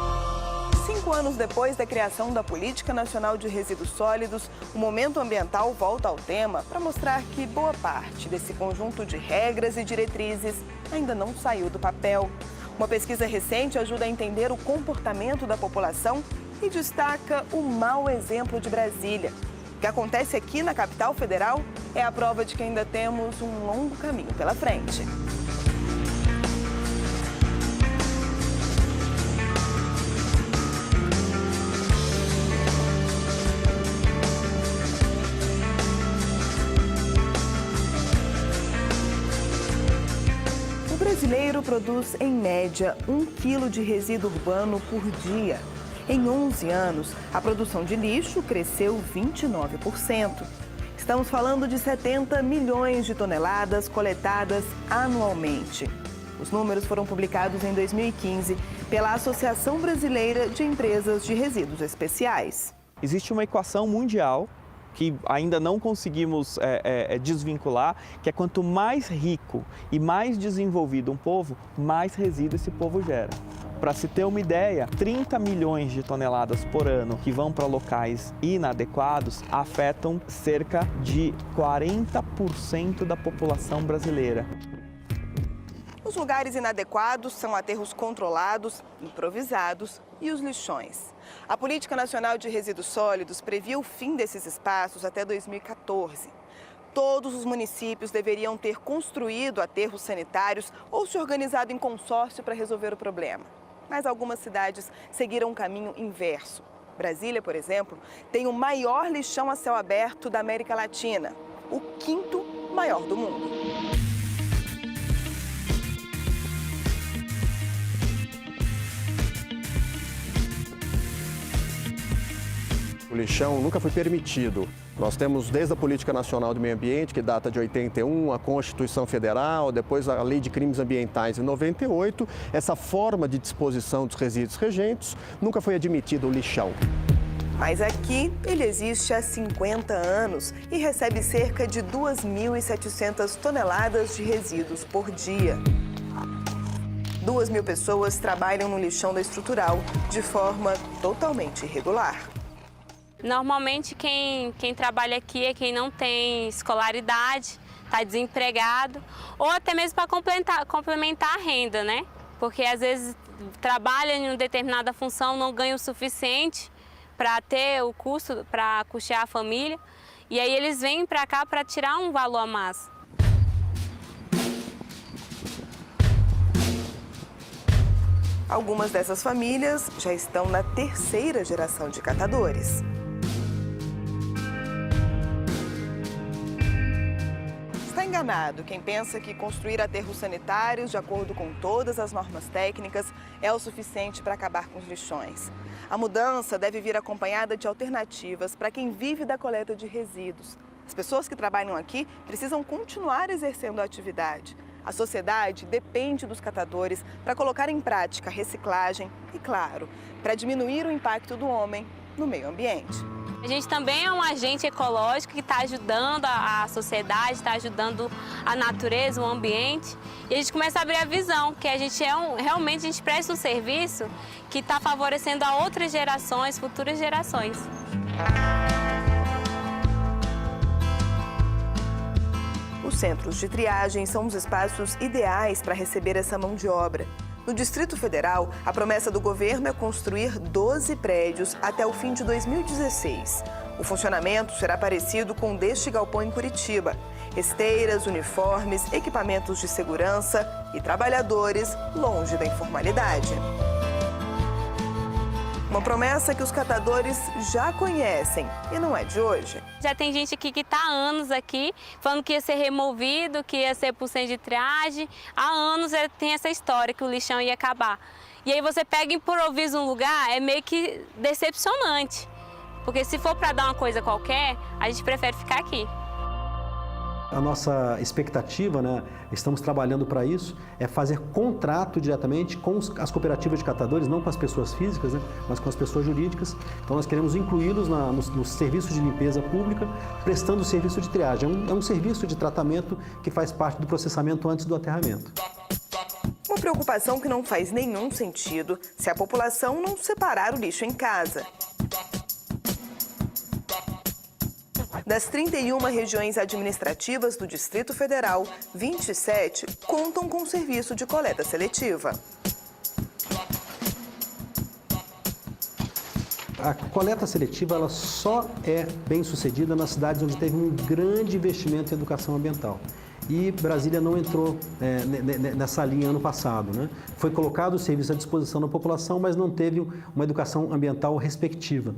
5 anos depois da criação da Política Nacional de Resíduos Sólidos, o Momento Ambiental volta ao tema para mostrar que boa parte desse conjunto de regras e diretrizes ainda não saiu do papel. Uma pesquisa recente ajuda a entender o comportamento da população e destaca o mau exemplo de Brasília. O que acontece aqui na capital federal é a prova de que ainda temos um longo caminho pela frente. O brasileiro produz, em média, 1 quilo de resíduo urbano por dia. Em 11 anos, a produção de lixo cresceu 29%. Estamos falando de 70 milhões de toneladas coletadas anualmente. Os números foram publicados em 2015 pela Associação Brasileira de Empresas de Resíduos Especiais. Existe uma equação mundial que ainda não conseguimos desvincular, que é quanto mais rico e mais desenvolvido um povo, mais resíduo esse povo gera. Para se ter uma ideia, 30 milhões de toneladas por ano que vão para locais inadequados afetam cerca de 40% da população brasileira. Os lugares inadequados são aterros controlados, improvisados e os lixões. A Política Nacional de Resíduos Sólidos previa o fim desses espaços até 2014. Todos os municípios deveriam ter construído aterros sanitários ou se organizado em consórcio para resolver o problema. Mas algumas cidades seguiram um caminho inverso. Brasília, por exemplo, tem o maior lixão a céu aberto da América Latina, o 5º maior do mundo. O lixão nunca foi permitido. Nós temos desde a Política Nacional do Meio Ambiente, que data de 81, a Constituição Federal, depois a Lei de Crimes Ambientais em 98, essa forma de disposição dos resíduos regentes, nunca foi admitido o lixão. Mas aqui ele existe há 50 anos e recebe cerca de 2.700 toneladas de resíduos por dia. 2.000 pessoas trabalham no lixão da Estrutural de forma totalmente irregular. Normalmente quem trabalha aqui é quem não tem escolaridade, está desempregado, ou até mesmo para complementar a renda, né? Porque às vezes trabalha em uma determinada função, não ganha o suficiente para ter o custo para custear a família, e aí eles vêm para cá para tirar um valor a mais. Algumas dessas famílias já estão na 3ª geração de catadores. Está enganado quem pensa que construir aterros sanitários de acordo com todas as normas técnicas é o suficiente para acabar com os lixões. A mudança deve vir acompanhada de alternativas para quem vive da coleta de resíduos. As pessoas que trabalham aqui precisam continuar exercendo a atividade. A sociedade depende dos catadores para colocar em prática a reciclagem e, claro, para diminuir o impacto do homem no meio ambiente. A gente também é um agente ecológico que está ajudando a sociedade, está ajudando a natureza, o ambiente. E a gente começa a abrir a visão que a gente realmente a gente presta um serviço que está favorecendo a outras gerações, futuras gerações. Os centros de triagem são os espaços ideais para receber essa mão de obra. No Distrito Federal, a promessa do governo é construir 12 prédios até o fim de 2016. O funcionamento será parecido com o deste galpão em Curitiba. Esteiras, uniformes, equipamentos de segurança e trabalhadores longe da informalidade. Uma promessa que os catadores já conhecem e não é de hoje. Já tem gente aqui que está há anos aqui, falando que ia ser removido, que ia ser por centro de triagem. Há anos tem essa história que o lixão ia acabar. E aí você pega e improvisa um lugar, é meio que decepcionante. Porque se for para dar uma coisa qualquer, a gente prefere ficar aqui. A nossa expectativa, né, estamos trabalhando para isso, é fazer contrato diretamente com as cooperativas de catadores, não com as pessoas físicas, né, mas com as pessoas jurídicas. Então nós queremos incluí-los nos serviços de limpeza pública, prestando o serviço de triagem. É um serviço de tratamento que faz parte do processamento antes do aterramento. Uma preocupação que não faz nenhum sentido se a população não separar o lixo em casa. Das 31 regiões administrativas do Distrito Federal, 27 contam com serviço de coleta seletiva. A coleta seletiva ela só é bem sucedida nas cidades onde teve um grande investimento em educação ambiental. E Brasília não entrou nessa linha ano passado, né? Foi colocado o serviço à disposição da população, mas não teve uma educação ambiental respectiva.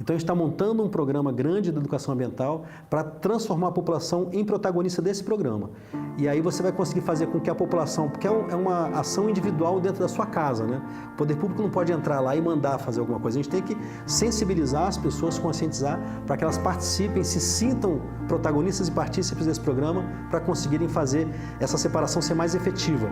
Então, a gente está montando um programa grande de educação ambiental para transformar a população em protagonista desse programa. E aí você vai conseguir fazer com que a população, porque é uma ação individual dentro da sua casa, né? O poder público não pode entrar lá e mandar fazer alguma coisa. A gente tem que sensibilizar as pessoas, conscientizar, para que elas participem, se sintam protagonistas e partícipes desse programa, para conseguirem fazer essa separação ser mais efetiva.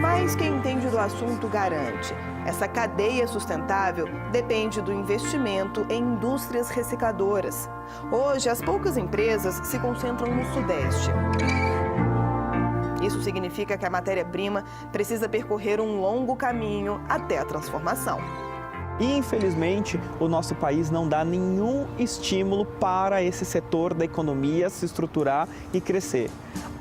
Mas quem entende do assunto garante. Essa cadeia sustentável depende do investimento em indústrias recicladoras. Hoje, as poucas empresas se concentram no Sudeste. Isso significa que a matéria-prima precisa percorrer um longo caminho até a transformação. Infelizmente, o nosso país não dá nenhum estímulo para esse setor da economia se estruturar e crescer.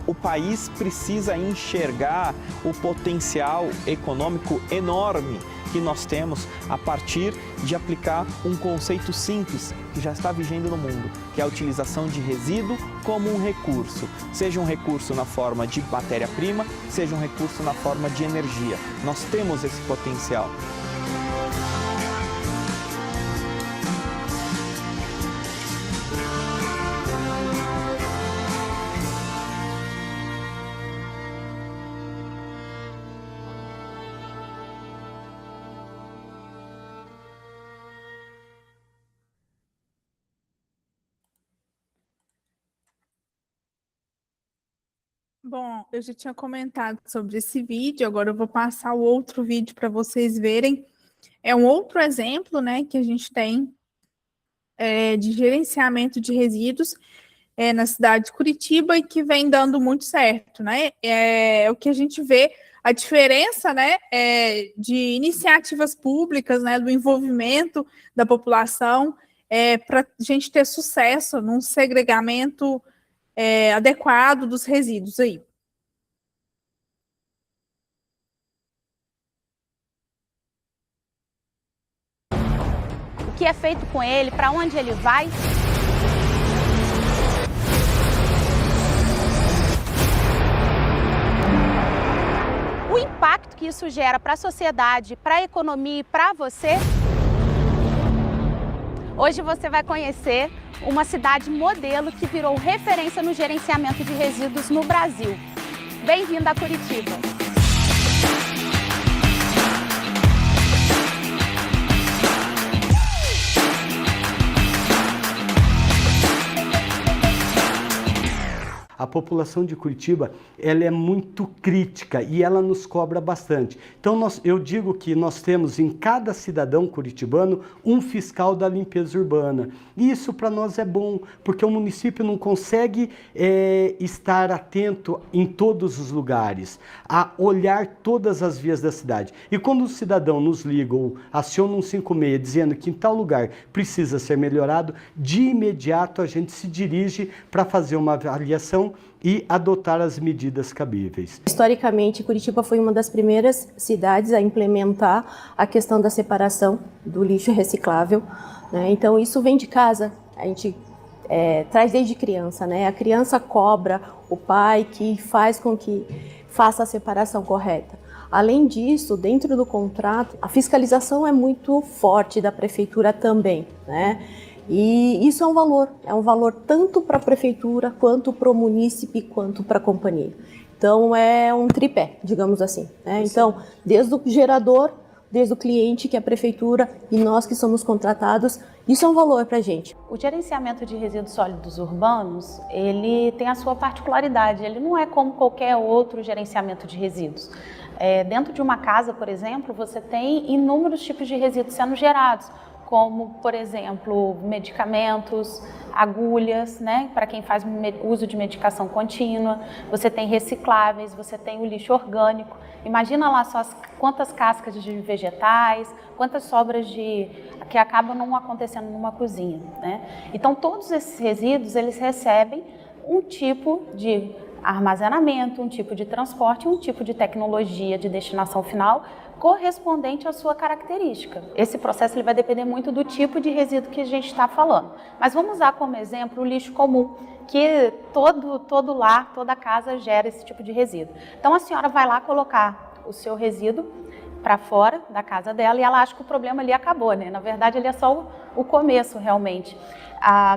O país precisa enxergar o potencial econômico enorme que nós temos a partir de aplicar um conceito simples que já está vigente no mundo, que é a utilização de resíduo como um recurso. Seja um recurso na forma de matéria-prima, seja um recurso na forma de energia. Nós temos esse potencial. Bom, eu já tinha comentado sobre esse vídeo, agora eu vou passar o outro vídeo para vocês verem. É um outro exemplo, né, que a gente tem de gerenciamento de resíduos na cidade de Curitiba e que vem dando muito certo, né? É o que a gente vê, a diferença, né, de iniciativas públicas, né, do envolvimento da população para a gente ter sucesso num segregamento adequado dos resíduos aí. O que é feito com ele, para onde ele vai? O impacto que isso gera para a sociedade, para a economia e para você? Hoje você vai conhecer uma cidade modelo que virou referência no gerenciamento de resíduos no Brasil. Bem-vindo a Curitiba! A população de Curitiba, ela é muito crítica e ela nos cobra bastante. Então, eu digo que nós temos em cada cidadão curitibano um fiscal da limpeza urbana. E isso para nós é bom, porque o município não consegue estar atento em todos os lugares, a olhar todas as vias da cidade. E quando o cidadão nos liga ou aciona um 156 dizendo que em tal lugar precisa ser melhorado, de imediato a gente se dirige para fazer uma avaliação e adotar as medidas cabíveis. Historicamente, Curitiba foi uma das primeiras cidades a implementar a questão da separação do lixo reciclável, né? Então isso vem de casa, a gente traz desde criança, né? A criança cobra o pai que faz com que faça a separação correta. Além disso, dentro do contrato, a fiscalização é muito forte da prefeitura também, né? E isso é um valor tanto para a prefeitura, quanto para o munícipe, quanto para a companhia. Então é um tripé, digamos assim, né? Então, desde o gerador, desde o cliente, que é a prefeitura, e nós que somos contratados, isso é um valor para a gente. O gerenciamento de resíduos sólidos urbanos, ele tem a sua particularidade, ele não é como qualquer outro gerenciamento de resíduos. Dentro de uma casa, por exemplo, você tem inúmeros tipos de resíduos sendo gerados, como, por exemplo, medicamentos, agulhas, né, para quem faz uso de medicação contínua, você tem recicláveis, você tem o lixo orgânico. Imagina lá só quantas cascas de vegetais, quantas sobras que acabam não acontecendo numa cozinha, né? Então, todos esses resíduos, eles recebem um tipo de armazenamento, um tipo de transporte, um tipo de tecnologia de destinação final correspondente à sua característica. Esse processo ele vai depender muito do tipo de resíduo que a gente está falando. Mas vamos usar como exemplo o lixo comum, que todo lar, toda casa gera esse tipo de resíduo. Então a senhora vai lá colocar o seu resíduo para fora da casa dela e ela acha que o problema ali acabou, né? Na verdade, ele é só o começo, realmente.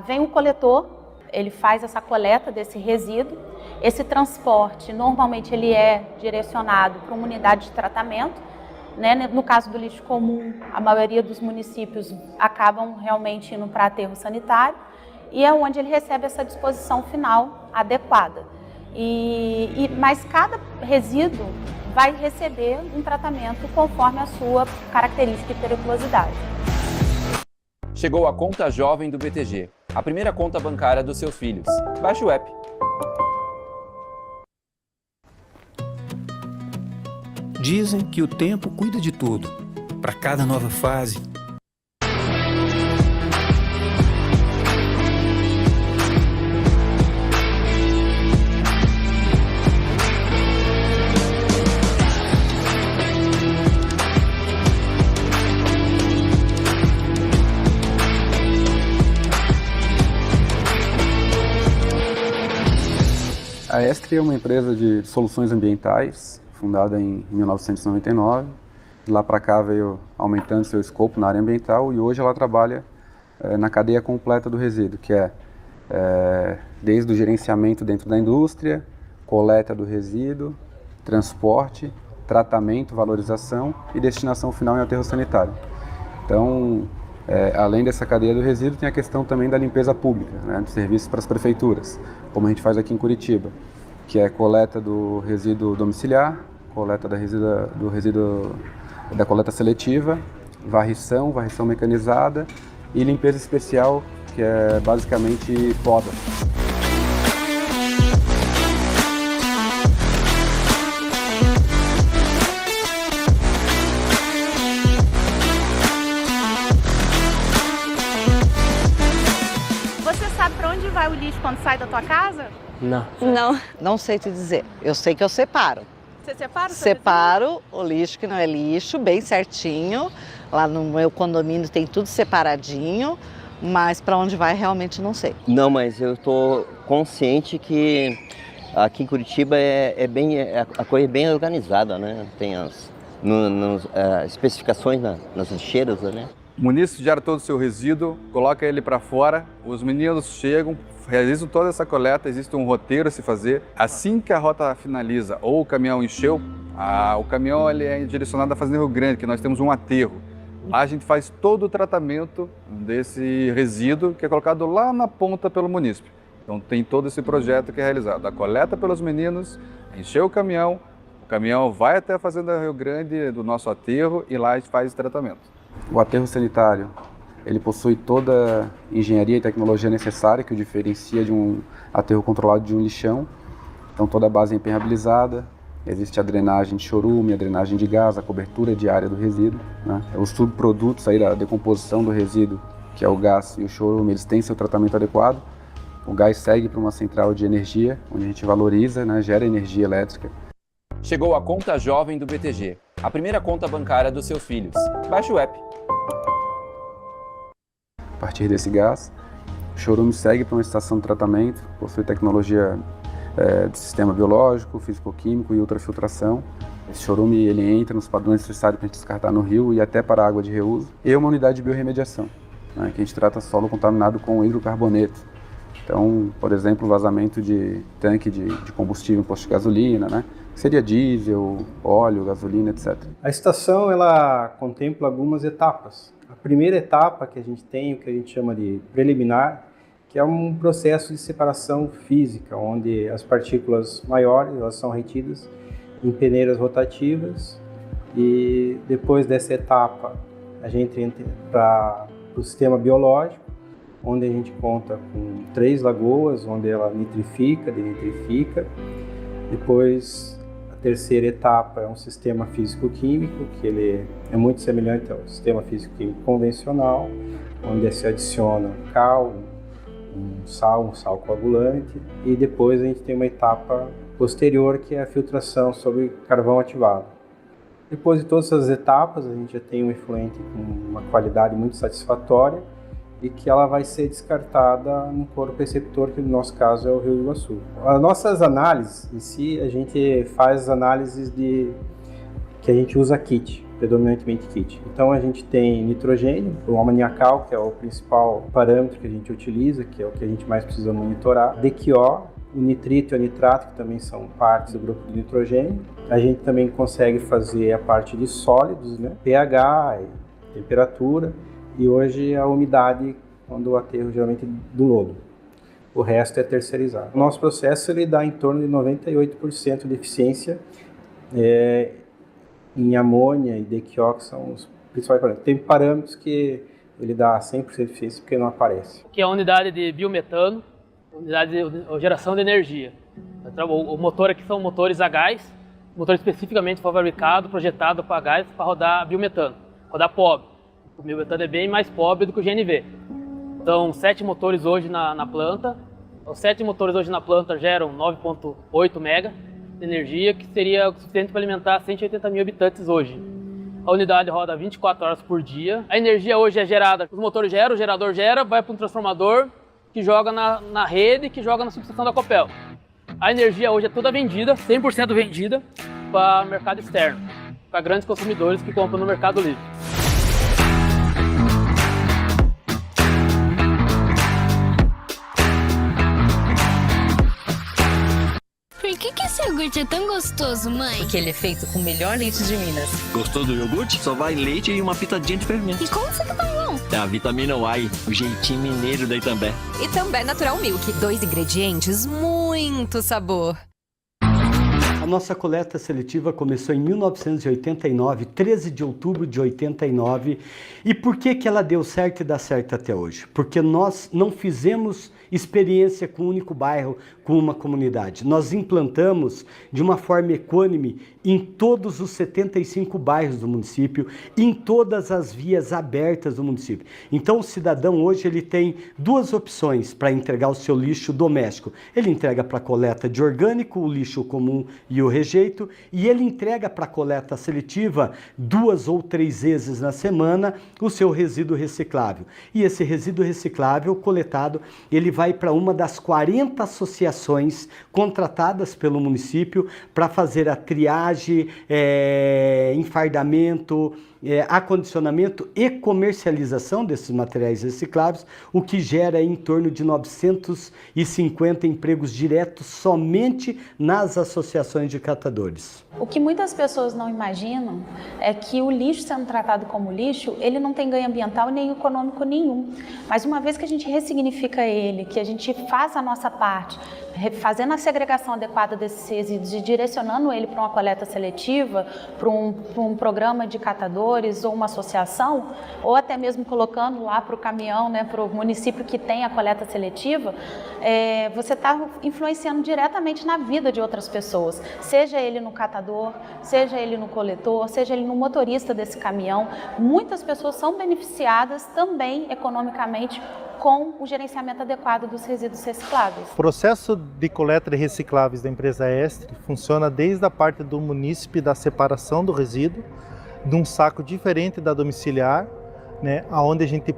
Vem o coletor, ele faz essa coleta desse resíduo. Esse transporte, normalmente, ele é direcionado para uma unidade de tratamento, né? No caso do lixo comum, a maioria dos municípios acabam realmente indo para aterro sanitário e é onde ele recebe essa disposição final adequada. Mas cada resíduo vai receber um tratamento conforme a sua característica e periculosidade. Chegou a conta jovem do BTG, a primeira conta bancária dos seus filhos. Baixe o app. Dizem que o tempo cuida de tudo, para cada nova fase. A Estre é uma empresa de soluções ambientais, fundada em 1999. De lá para cá veio aumentando seu escopo na área ambiental e hoje ela trabalha na cadeia completa do resíduo, que é desde o gerenciamento dentro da indústria, coleta do resíduo, transporte, tratamento, valorização e destinação final em aterro sanitário. Então, além dessa cadeia do resíduo, tem a questão também da limpeza pública, né, de serviços para as prefeituras, como a gente faz aqui em Curitiba, que é coleta do resíduo domiciliar, coleta do resíduo da coleta seletiva, varrição mecanizada e limpeza especial, que é basicamente poda. Você sabe para onde vai o lixo quando sai da tua casa? Não sei te dizer. Eu sei que eu separo. Você separa? Separo o lixo que não é lixo, bem certinho. Lá no meu condomínio tem tudo separadinho, mas para onde vai realmente não sei. Não, mas eu estou consciente que aqui em Curitiba a coisa é bem organizada, né? Tem as especificações nas lixeiras, né? O munícipe gera todo o seu resíduo, coloca ele para fora, os meninos chegam, realizam toda essa coleta, existe um roteiro a se fazer. Assim que a rota finaliza ou o caminhão encheu, o caminhão ele é direcionado à Fazenda Rio Grande, que nós temos um aterro. Lá a gente faz todo o tratamento desse resíduo que é colocado lá na ponta pelo munícipe. Então tem todo esse projeto que é realizado. A coleta pelos meninos, encheu o caminhão vai até a Fazenda Rio Grande do nosso aterro e lá a gente faz esse tratamento. O aterro sanitário, ele possui toda a engenharia e tecnologia necessária que o diferencia de um aterro controlado de um lixão. Então toda a base é impermeabilizada, existe a drenagem de chorume, a drenagem de gás, a cobertura diária do resíduo, né? Os subprodutos aí da decomposição do resíduo, que é o gás e o chorume, eles têm seu tratamento adequado. O gás segue para uma central de energia, onde a gente valoriza, né, gera energia elétrica. Chegou a conta jovem do BTG, a primeira conta bancária dos seus filhos. Baixe o app. A partir desse gás, o chorume segue para uma estação de tratamento, possui tecnologia de sistema biológico, físico-químico e ultrafiltração. Esse chorume ele entra nos padrões necessários para a gente descartar no rio e até para a água de reuso. E uma unidade de biorremediação, né, que a gente trata solo contaminado com hidrocarboneto. Então, por exemplo, vazamento de tanque de combustível em posto de gasolina, né, que seria diesel, óleo, gasolina, etc. A estação ela contempla algumas etapas. A primeira etapa que a gente tem, o que a gente chama de preliminar, que é um processo de separação física, onde as partículas maiores elas são retidas em peneiras rotativas e depois dessa etapa a gente entra para para o sistema biológico, onde a gente conta com 3 lagoas, onde ela nitrifica, denitrifica. Depois, a terceira etapa é um sistema físico-químico, que ele é muito semelhante ao sistema físico-químico convencional, onde se adiciona cal, um sal coagulante, e depois a gente tem uma etapa posterior, que é a filtração sobre carvão ativado. Depois de todas essas etapas, a gente já tem um efluente com uma qualidade muito satisfatória e que ela vai ser descartada no corpo receptor, que no nosso caso é o Rio Iguaçu. As nossas análises em si, a gente faz as análises que a gente usa kit, predominantemente kit. Então a gente tem nitrogênio, o amoniacal, que é o principal parâmetro que a gente utiliza, que é o que a gente mais precisa monitorar, DQO, o nitrito e o nitrato, que também são partes do grupo de nitrogênio. A gente também consegue fazer a parte de sólidos, né? pH, temperatura, e hoje a umidade, quando o aterro geralmente do lodo. O resto é terceirizado. O nosso processo ele dá em torno de 98% de eficiência em amônia e DQO, que são os principais parâmetros. Tem parâmetros que ele dá 100% de eficiência porque não aparece. Que é a unidade de biometano, unidade de geração de energia. O motor aqui são motores a gás, o motor especificamente foi fabricado, projetado para gás, para rodar biometano, rodar pobre. O biometano é bem mais pobre do que o GNV. Então, 7 motores hoje na planta. Os 7 motores hoje na planta geram 9,8 mega de energia, que seria o suficiente para alimentar 180 mil habitantes hoje. A unidade roda 24 horas por dia. A energia hoje é gerada, os motores geram, o gerador gera, vai para um transformador, que joga na rede, que joga na subestação da Copel. A energia hoje é toda vendida, 100% vendida, para o mercado externo, para grandes consumidores que compram no Mercado Livre. Por que esse iogurte é tão gostoso, mãe? Porque ele é feito com o melhor leite de Minas. Gostou do iogurte? Só vai leite e uma pitadinha de fermento. E como você tá tão bom? É a vitamina Y, o jeitinho mineiro da Itambé. Itambé Natural Milk, 2 ingredientes, muito sabor. A nossa coleta seletiva começou em 1989, 13 de outubro de 89. E por que ela deu certo e dá certo até hoje? Porque nós não fizemos experiência com um único bairro, com uma comunidade. Nós implantamos de uma forma equânime em todos os 75 bairros do município, em todas as vias abertas do município. Então o cidadão hoje ele tem 2 opções para entregar o seu lixo doméstico. Ele entrega para coleta de orgânico, o lixo comum e o rejeito, e ele entrega para coleta seletiva 2 ou 3 vezes na semana o seu resíduo reciclável. E esse resíduo reciclável coletado, ele vai para uma das 40 associações contratadas pelo município para fazer a triagem, enfardamento, acondicionamento e comercialização desses materiais recicláveis, o que gera em torno de 950 empregos diretos somente nas associações de catadores. O que muitas pessoas não imaginam é que o lixo sendo tratado como lixo, ele não tem ganho ambiental nem econômico nenhum. Mas uma vez que a gente ressignifica ele, que a gente faz a nossa parte, fazendo a segregação adequada desses resíduos e direcionando ele para uma coleta seletiva, para um programa de catadores ou uma associação, ou até mesmo colocando lá para o caminhão, né, para o município que tem a coleta seletiva, você está influenciando diretamente na vida de outras pessoas, seja ele no catador, seja ele no coletor, seja ele no motorista desse caminhão. Muitas pessoas são beneficiadas também economicamente com o gerenciamento adequado dos resíduos recicláveis. O processo de coleta de recicláveis da empresa Estre funciona desde a parte do munícipe da separação do resíduo, de um saco diferente da domiciliar, né, onde a gente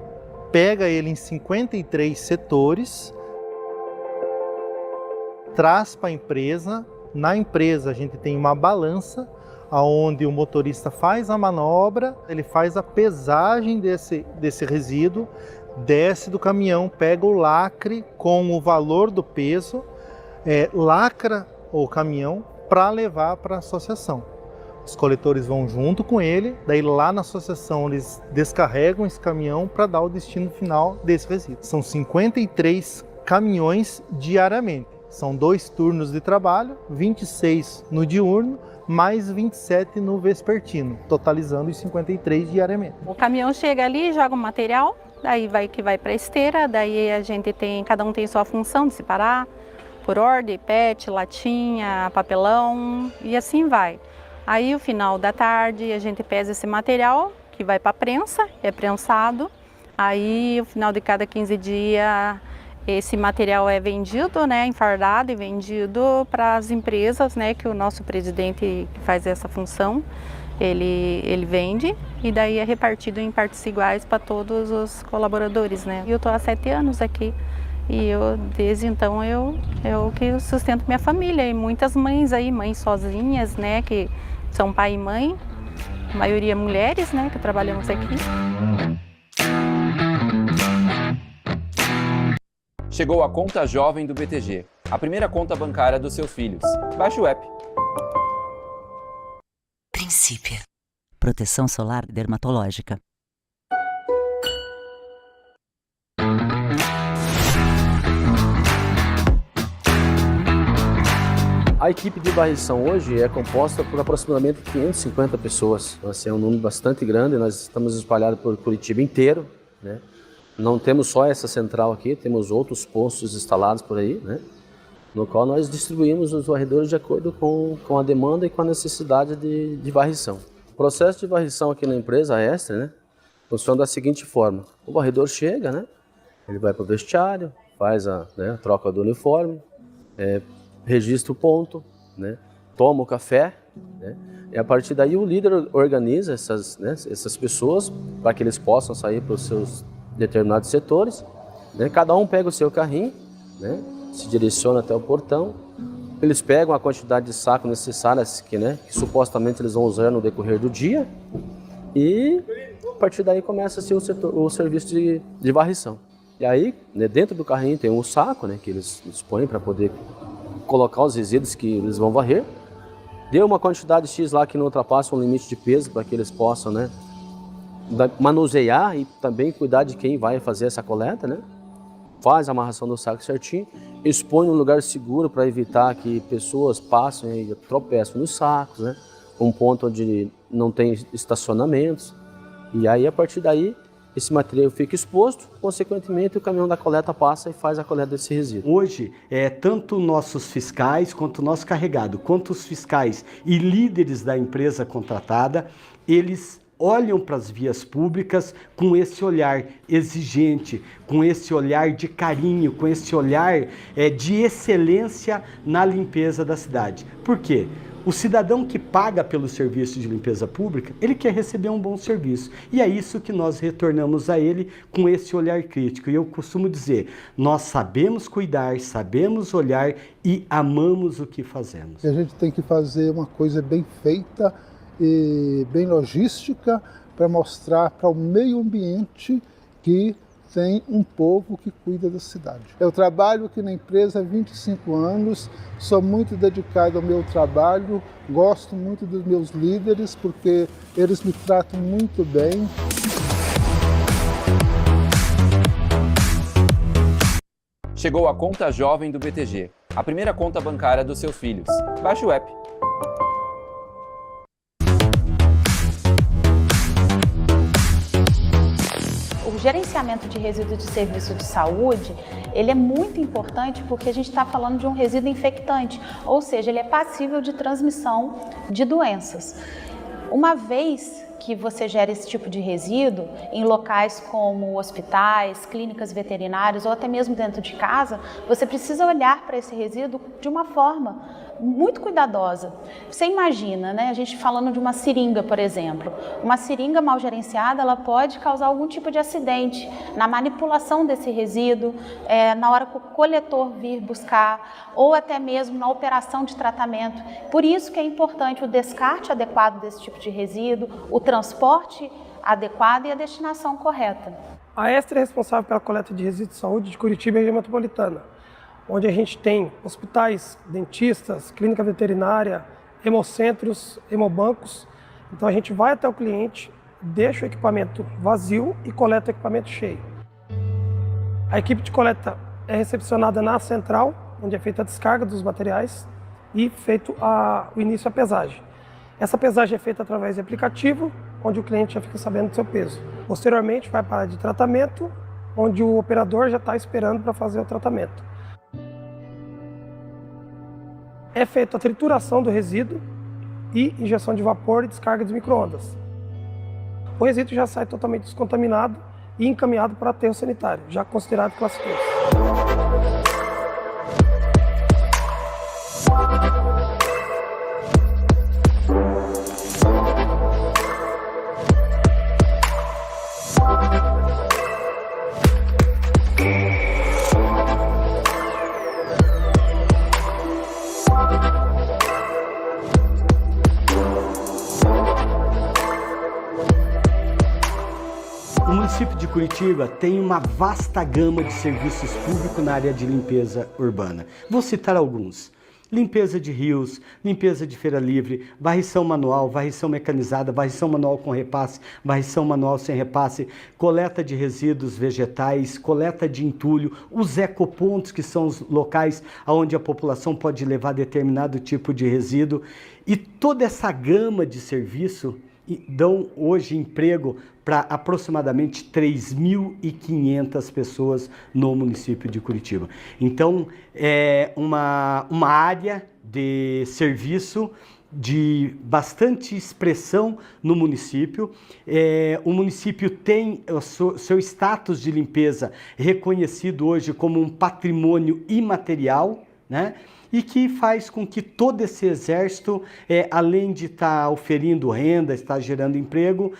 pega ele em 53 setores, traz para a empresa. Na empresa a gente tem uma balança, onde o motorista faz a manobra, ele faz a pesagem desse resíduo, desce do caminhão, pega o lacre com o valor do peso, lacra o caminhão para levar para a associação. Os coletores vão junto com ele, daí lá na associação eles descarregam esse caminhão para dar o destino final desse resíduo. São 53 caminhões diariamente. São 2 turnos de trabalho, 26 no diurno, mais 27 no vespertino, totalizando os 53 diariamente. O caminhão chega ali, joga o material, daí vai para a esteira, daí a gente tem, cada um tem sua função de separar, por ordem, PET, latinha, papelão e assim vai. Aí, no final da tarde, a gente pesa esse material que vai para a prensa, é prensado. Aí, no final de cada 15 dias, esse material é vendido, né, enfardado e vendido para as empresas, né, que o nosso presidente que faz essa função, ele vende e daí é repartido em partes iguais para todos os colaboradores, né. Eu estou há 7 anos aqui. E eu, desde então, eu que sustento minha família. E muitas mães aí, mães sozinhas, né, que são pai e mãe, a maioria mulheres, né, que trabalhamos aqui. Chegou a conta jovem do BTG, a primeira conta bancária dos seus filhos. Baixe o app. Princípio. Proteção solar dermatológica. A equipe de varrição hoje é composta por aproximadamente 550 pessoas. Então, assim, é um número bastante grande, nós estamos espalhados por Curitiba inteiro, né? Não temos só essa central aqui, temos outros postos instalados por aí, né? No qual nós distribuímos os varredores de acordo com a demanda e com a necessidade de varrição. O processo de varrição aqui na empresa extra, né, funciona da seguinte forma. O varredor chega, né, ele vai para o vestiário, faz a troca do uniforme, registra o ponto, né, toma o café, né, e a partir daí o líder organiza essas pessoas para que eles possam sair para os seus determinados setores, né, cada um pega o seu carrinho, né, se direciona até o portão, eles pegam a quantidade de saco necessária que supostamente eles vão usar no decorrer do dia e a partir daí começa-se o serviço de varrição. E aí, né, dentro do carrinho tem um saco, né, que eles dispõem para poder colocar os resíduos que eles vão varrer. Deu uma quantidade X lá que não ultrapassa um limite de peso para que eles possam, né, manusear e também cuidar de quem vai fazer essa coleta, né? Faz a amarração do saco certinho, expõe num lugar seguro para evitar que pessoas passem e tropeçam nos sacos, né? Um ponto onde não tem estacionamentos. E aí, a partir daí, esse material fica exposto, consequentemente o caminhão da coleta passa e faz a coleta desse resíduo. Hoje, tanto nossos fiscais, quanto o nosso carregado, quanto os fiscais e líderes da empresa contratada, eles olham para as vias públicas com esse olhar exigente, com esse olhar de carinho, com esse olhar de excelência na limpeza da cidade. Por quê? O cidadão que paga pelo serviço de limpeza pública, ele quer receber um bom serviço. E é isso que nós retornamos a ele com esse olhar crítico. E eu costumo dizer, nós sabemos cuidar, sabemos olhar e amamos o que fazemos. A gente tem que fazer uma coisa bem feita e bem logística para mostrar para o meio ambiente que tem um povo que cuida da cidade. Eu trabalho aqui na empresa há 25 anos, sou muito dedicado ao meu trabalho, gosto muito dos meus líderes porque eles me tratam muito bem. Chegou a conta jovem do BTG, a primeira conta bancária dos seus filhos. Baixe o app. O gerenciamento de resíduos de serviço de saúde, ele é muito importante porque a gente está falando de um resíduo infectante, ou seja, ele é passível de transmissão de doenças. Uma vez que você gera esse tipo de resíduo em locais como hospitais, clínicas veterinárias ou até mesmo dentro de casa, você precisa olhar para esse resíduo de uma forma muito cuidadosa. Você imagina, né? A gente falando de uma seringa, por exemplo. Uma seringa mal gerenciada, ela pode causar algum tipo de acidente na manipulação desse resíduo, na hora que o coletor vir buscar, ou até mesmo na operação de tratamento. Por isso que é importante o descarte adequado desse tipo de resíduo, o transporte adequado e a destinação correta. A Extra é responsável pela coleta de resíduos de saúde de Curitiba e região metropolitana, onde a gente tem hospitais, dentistas, clínica veterinária, hemocentros, hemobancos. Então a gente vai até o cliente, deixa o equipamento vazio e coleta o equipamento cheio. A equipe de coleta é recepcionada na central, onde é feita a descarga dos materiais e feito o início da pesagem. Essa pesagem é feita através de aplicativo, onde o cliente já fica sabendo do seu peso. Posteriormente, vai para a área de tratamento, onde o operador já está esperando para fazer o tratamento. É feita a trituração do resíduo e injeção de vapor e descarga de micro-ondas. O resíduo já sai totalmente descontaminado e encaminhado para aterro sanitário, já considerado classe 3. O município de Curitiba tem uma vasta gama de serviços públicos na área de limpeza urbana. Vou citar alguns. Limpeza de rios, limpeza de feira livre, varrição manual, varrição mecanizada, varrição manual com repasse, varrição manual sem repasse, coleta de resíduos vegetais, coleta de entulho, os ecopontos, que são os locais onde a população pode levar determinado tipo de resíduo. E toda essa gama de serviço dão hoje emprego para aproximadamente 3.500 pessoas no município de Curitiba. Então, é uma área de serviço de bastante expressão no município. O município tem o seu status de limpeza reconhecido hoje como um patrimônio imaterial, né? E que faz com que todo esse exército, além de estar oferindo renda, estar gerando emprego,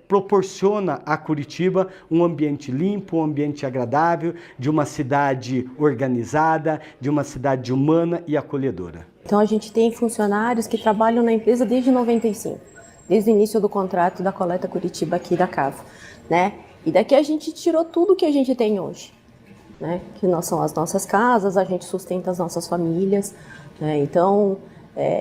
proporciona a Curitiba um ambiente limpo, um ambiente agradável, de uma cidade organizada, de uma cidade humana e acolhedora. Então a gente tem funcionários que trabalham na empresa desde 95, desde o início do contrato da Coleta Curitiba aqui da Cava, né? E daqui a gente tirou tudo que a gente tem hoje. Né, que são as nossas casas, a gente sustenta as nossas famílias, né, então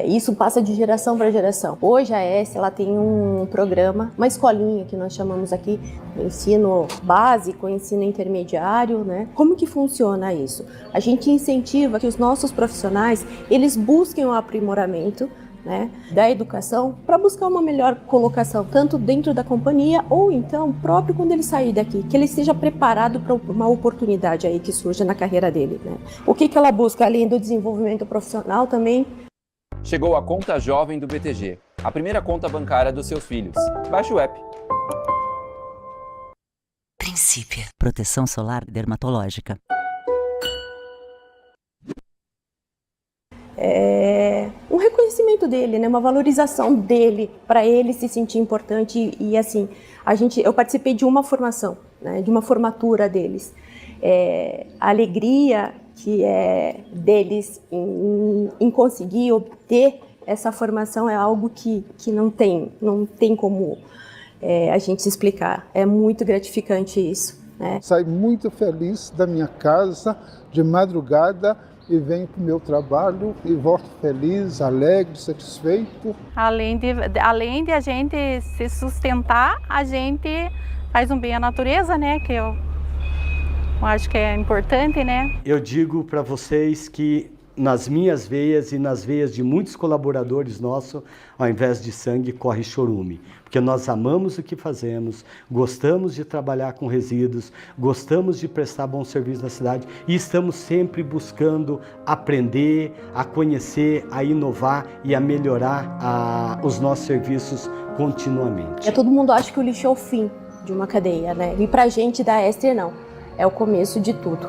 isso passa de geração para geração. Hoje a ES ela tem um programa, uma escolinha que nós chamamos aqui, ensino básico, ensino intermediário, né? Como que funciona isso? A gente incentiva que os nossos profissionais, eles busquem o aprimoramento, né, da educação para buscar uma melhor colocação, tanto dentro da companhia ou então próprio quando ele sair daqui, que ele esteja preparado para uma oportunidade aí que surja na carreira dele, né? O que ela busca além do desenvolvimento profissional também? Chegou a conta jovem do BTG, a primeira conta bancária dos seus filhos. Baixe o app. Princípio. Proteção solar dermatológica. Um reconhecimento dele, né? Uma valorização dele, para ele se sentir importante e assim, eu participei de uma formação, né? De uma formatura deles. A alegria que é deles em conseguir obter essa formação é algo que não tem como a gente se explicar. É muito gratificante isso, né? Saio muito feliz da minha casa de madrugada e venho para o meu trabalho e volto feliz, alegre, satisfeito. Além de a gente se sustentar, a gente faz um bem à natureza, né? Que eu acho que é importante, né? Eu digo para vocês que nas minhas veias e nas veias de muitos colaboradores nossos, ao invés de sangue, corre chorume. Porque nós amamos o que fazemos, gostamos de trabalhar com resíduos, gostamos de prestar bom serviço na cidade e estamos sempre buscando aprender, a conhecer, a inovar e a melhorar os nossos serviços continuamente. Todo mundo acha que o lixo é o fim de uma cadeia, né? E pra gente da Ester não, é o começo de tudo.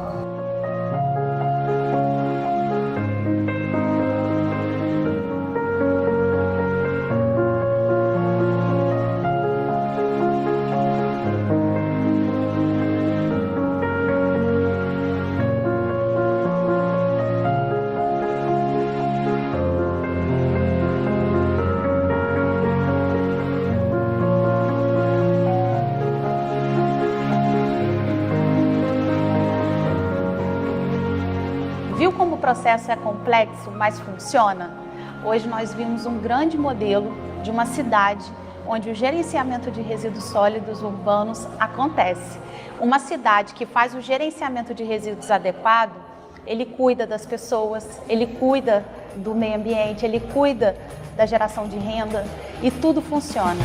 Viu como o processo é complexo, mas funciona? Hoje nós vimos um grande modelo de uma cidade onde o gerenciamento de resíduos sólidos urbanos acontece. Uma cidade que faz o gerenciamento de resíduos adequado, ele cuida das pessoas, ele cuida do meio ambiente, ele cuida da geração de renda e tudo funciona.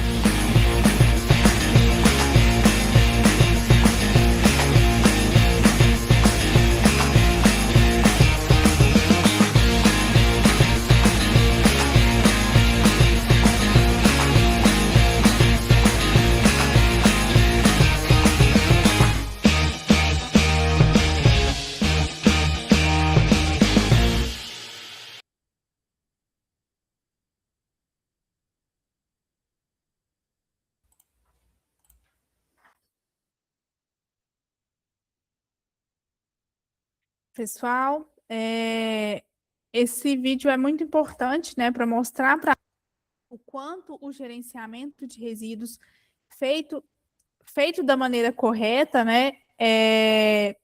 Pessoal, esse vídeo é muito importante, né, para mostrar para o quanto o gerenciamento de resíduos feito da maneira correta, né,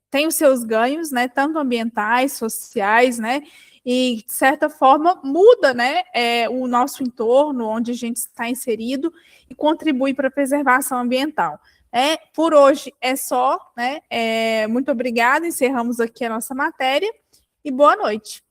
tem os seus ganhos, né, tanto ambientais, sociais, né, e de certa forma muda, né, o nosso entorno, onde a gente está inserido e contribui para a preservação ambiental. Por hoje é só, né, muito obrigada, encerramos aqui a nossa matéria e boa noite.